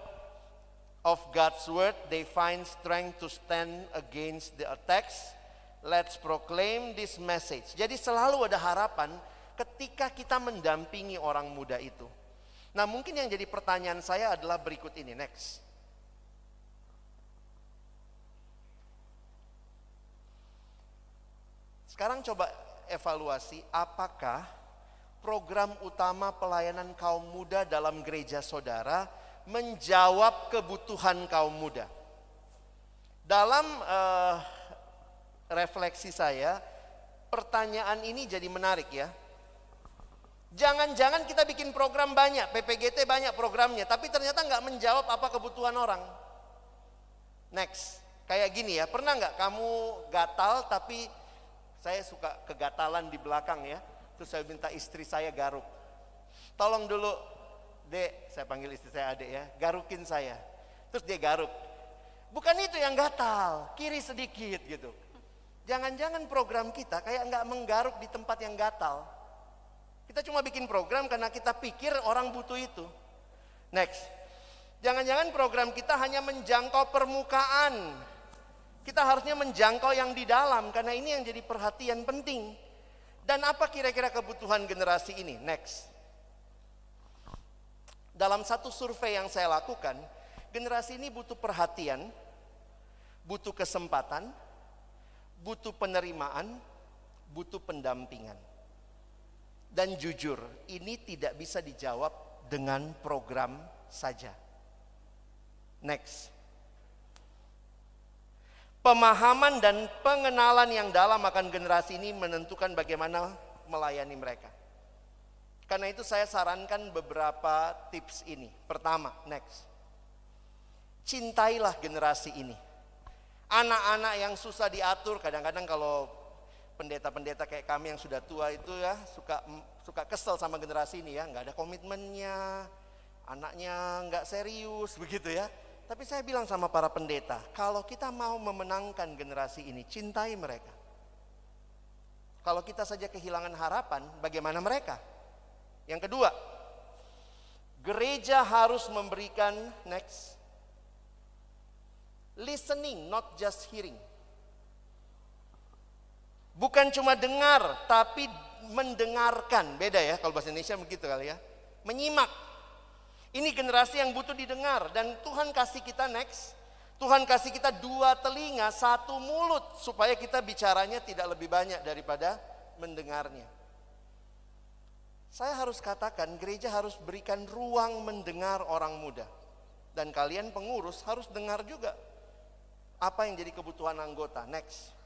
of God's word. They find strength to stand against the attacks. Let's proclaim this message. Jadi selalu ada harapan ketika kita mendampingi orang muda itu. Nah, mungkin yang jadi pertanyaan saya adalah berikut ini. Next. Sekarang coba evaluasi apakah program utama pelayanan kaum muda dalam gereja saudara menjawab kebutuhan kaum muda. Dalam refleksi saya, pertanyaan ini jadi menarik ya. Jangan-jangan kita bikin program banyak, PPGT banyak programnya, tapi ternyata nggak menjawab apa kebutuhan orang. Next, kayak gini ya, pernah nggak kamu gatal tapi saya suka kegatalan di belakang ya, terus saya minta istri saya garuk. Tolong dulu, Dek, saya panggil istri saya Adek ya, garukin saya. Terus dia garuk. Bukan itu yang gatal, kiri sedikit gitu. Jangan-jangan program kita kayak nggak menggaruk di tempat yang gatal. Kita cuma bikin program karena kita pikir orang butuh itu. Next. Jangan-jangan program kita hanya menjangkau permukaan. Kita harusnya menjangkau yang di dalam karena ini yang jadi perhatian penting. Dan apa kira-kira kebutuhan generasi ini? Next. Dalam satu survei yang saya lakukan, generasi ini butuh perhatian, butuh kesempatan, butuh penerimaan, butuh pendampingan. Dan jujur, ini tidak bisa dijawab dengan program saja. Next. Pemahaman dan pengenalan yang dalam akan generasi ini menentukan bagaimana melayani mereka. Karena itu saya sarankan beberapa tips ini. Pertama, next. Cintailah generasi ini. Anak-anak yang susah diatur, kadang-kadang kalau pendeta-pendeta kayak kami yang sudah tua itu ya suka kesel sama generasi ini ya, nggak ada komitmennya, anaknya nggak serius begitu ya. Tapi saya bilang sama para pendeta, kalau kita mau memenangkan generasi ini, cintai mereka. Kalau kita saja kehilangan harapan, bagaimana mereka? Yang kedua, gereja harus memberikan next listening, not just hearing. Bukan cuma dengar, tapi mendengarkan. Beda ya, kalau bahasa Indonesia begitu kali ya. Menyimak. Ini generasi yang butuh didengar. Dan Tuhan kasih kita next. Tuhan kasih kita 2 telinga, 1 mulut. Supaya kita bicaranya tidak lebih banyak daripada mendengarnya. Saya harus katakan, gereja harus berikan ruang mendengar orang muda. Dan kalian pengurus harus dengar juga apa yang jadi kebutuhan anggota. Next.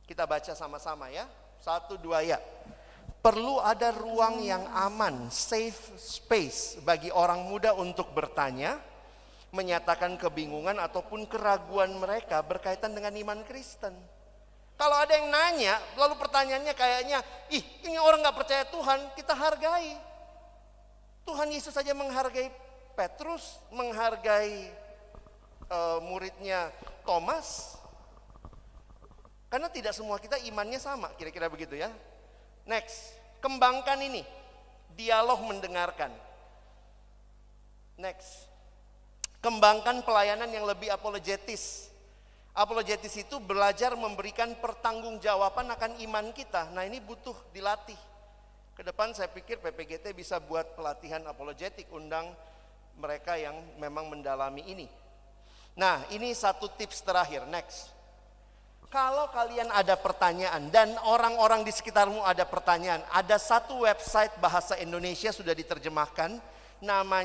Kita baca sama-sama ya. 1, 2 ya. Perlu ada ruang yang aman, safe space bagi orang muda untuk bertanya, menyatakan kebingungan ataupun keraguan mereka berkaitan dengan iman Kristen. Kalau ada yang nanya, lalu pertanyaannya kayaknya, ih ini orang gak percaya Tuhan, kita hargai. Tuhan Yesus saja menghargai Petrus, menghargai muridnya Thomas. Karena tidak semua kita imannya sama, kira-kira begitu ya. Next, kembangkan ini, dialog mendengarkan. Next, kembangkan pelayanan yang lebih apologetis. Apologetis itu belajar memberikan pertanggungjawaban akan iman kita. Nah ini butuh dilatih. Ke depan saya pikir PPGT bisa buat pelatihan apologetik, undang mereka yang memang mendalami ini. Nah ini satu tips terakhir, next. Kalau kalian ada pertanyaan dan orang-orang di sekitarmu ada pertanyaan, ada satu website bahasa Indonesia sudah diterjemahkan, nama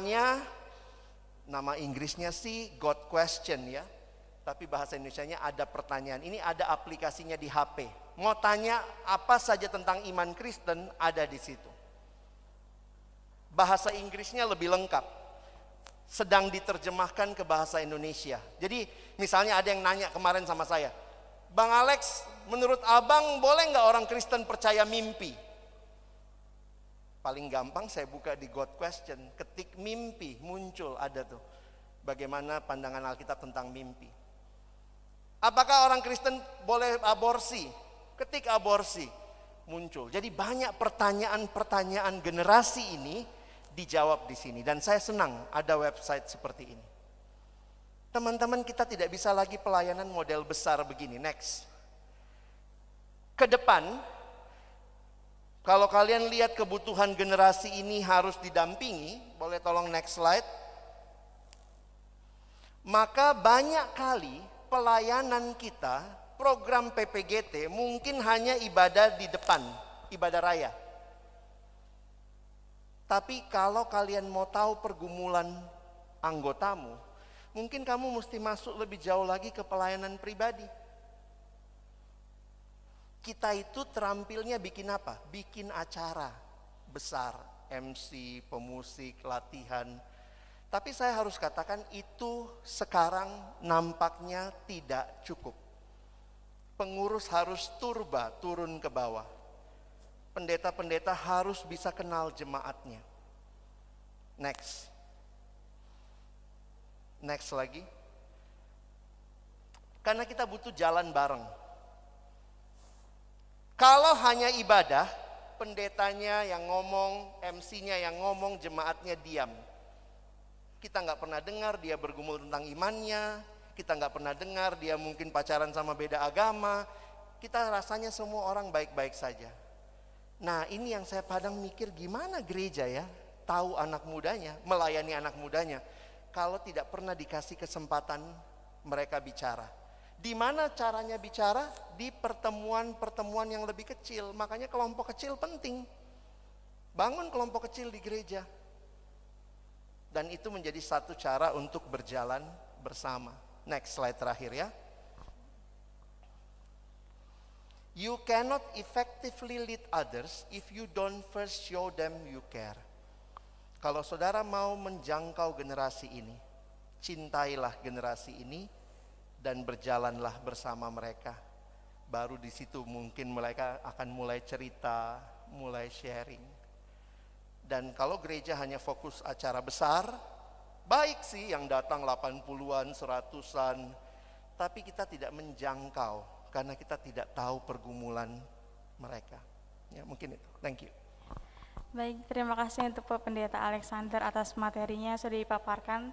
Inggrisnya sih God Question ya. Tapi bahasa Indonesianya ada pertanyaan. Ini ada aplikasinya di HP. Mau tanya apa saja tentang iman Kristen ada di situ. Bahasa Inggrisnya lebih lengkap. Sedang diterjemahkan ke bahasa Indonesia. Jadi misalnya ada yang nanya kemarin sama saya, Bang Alex, menurut abang boleh nggak orang Kristen percaya mimpi? Paling gampang saya buka di God Question, ketik mimpi, muncul ada tuh. Bagaimana pandangan Alkitab tentang mimpi. Apakah orang Kristen boleh aborsi? Ketik aborsi, muncul. Jadi banyak pertanyaan-pertanyaan generasi ini dijawab di sini. Dan saya senang ada website seperti ini. Teman-teman, kita tidak bisa lagi pelayanan model besar begini. Next. Ke depan, kalau kalian lihat kebutuhan generasi ini harus didampingi, boleh tolong next slide. Maka banyak kali pelayanan kita, program PPGT mungkin hanya ibadah di depan, ibadah raya. Tapi kalau kalian mau tahu pergumulan anggotamu, mungkin kamu mesti masuk lebih jauh lagi ke pelayanan pribadi. Kita itu terampilnya bikin apa? Bikin acara besar, MC, pemusik, latihan. Tapi saya harus katakan itu sekarang nampaknya tidak cukup. Pengurus harus turun ke bawah. Pendeta-pendeta harus bisa kenal jemaatnya. Next. Next lagi. Karena kita butuh jalan bareng. Kalau hanya ibadah, pendetanya yang ngomong, MC-nya yang ngomong, jemaatnya diam. Kita nggak pernah dengar dia bergumul tentang imannya, kita nggak pernah dengar dia mungkin pacaran sama beda agama, kita rasanya semua orang baik-baik saja. Nah ini yang saya kadang mikir, gimana gereja ya tahu anak mudanya, melayani anak mudanya, kalau tidak pernah dikasih kesempatan mereka bicara. Di mana caranya bicara? Di pertemuan-pertemuan yang lebih kecil. Makanya kelompok kecil penting. Bangun kelompok kecil di gereja. Dan itu menjadi satu cara untuk berjalan bersama. Next slide terakhir ya. You cannot effectively lead others if you don't first show them you care. Kalau saudara mau menjangkau generasi ini, cintailah generasi ini dan berjalanlah bersama mereka. Baru di situ mungkin mereka akan mulai cerita, mulai sharing. Dan kalau gereja hanya fokus acara besar, baik sih yang datang 80-an, 100-an, tapi kita tidak menjangkau karena kita tidak tahu pergumulan mereka. Ya, mungkin itu. Thank you. Baik, terima kasih untuk Pak Pendeta Alexander atas materinya sudah dipaparkan.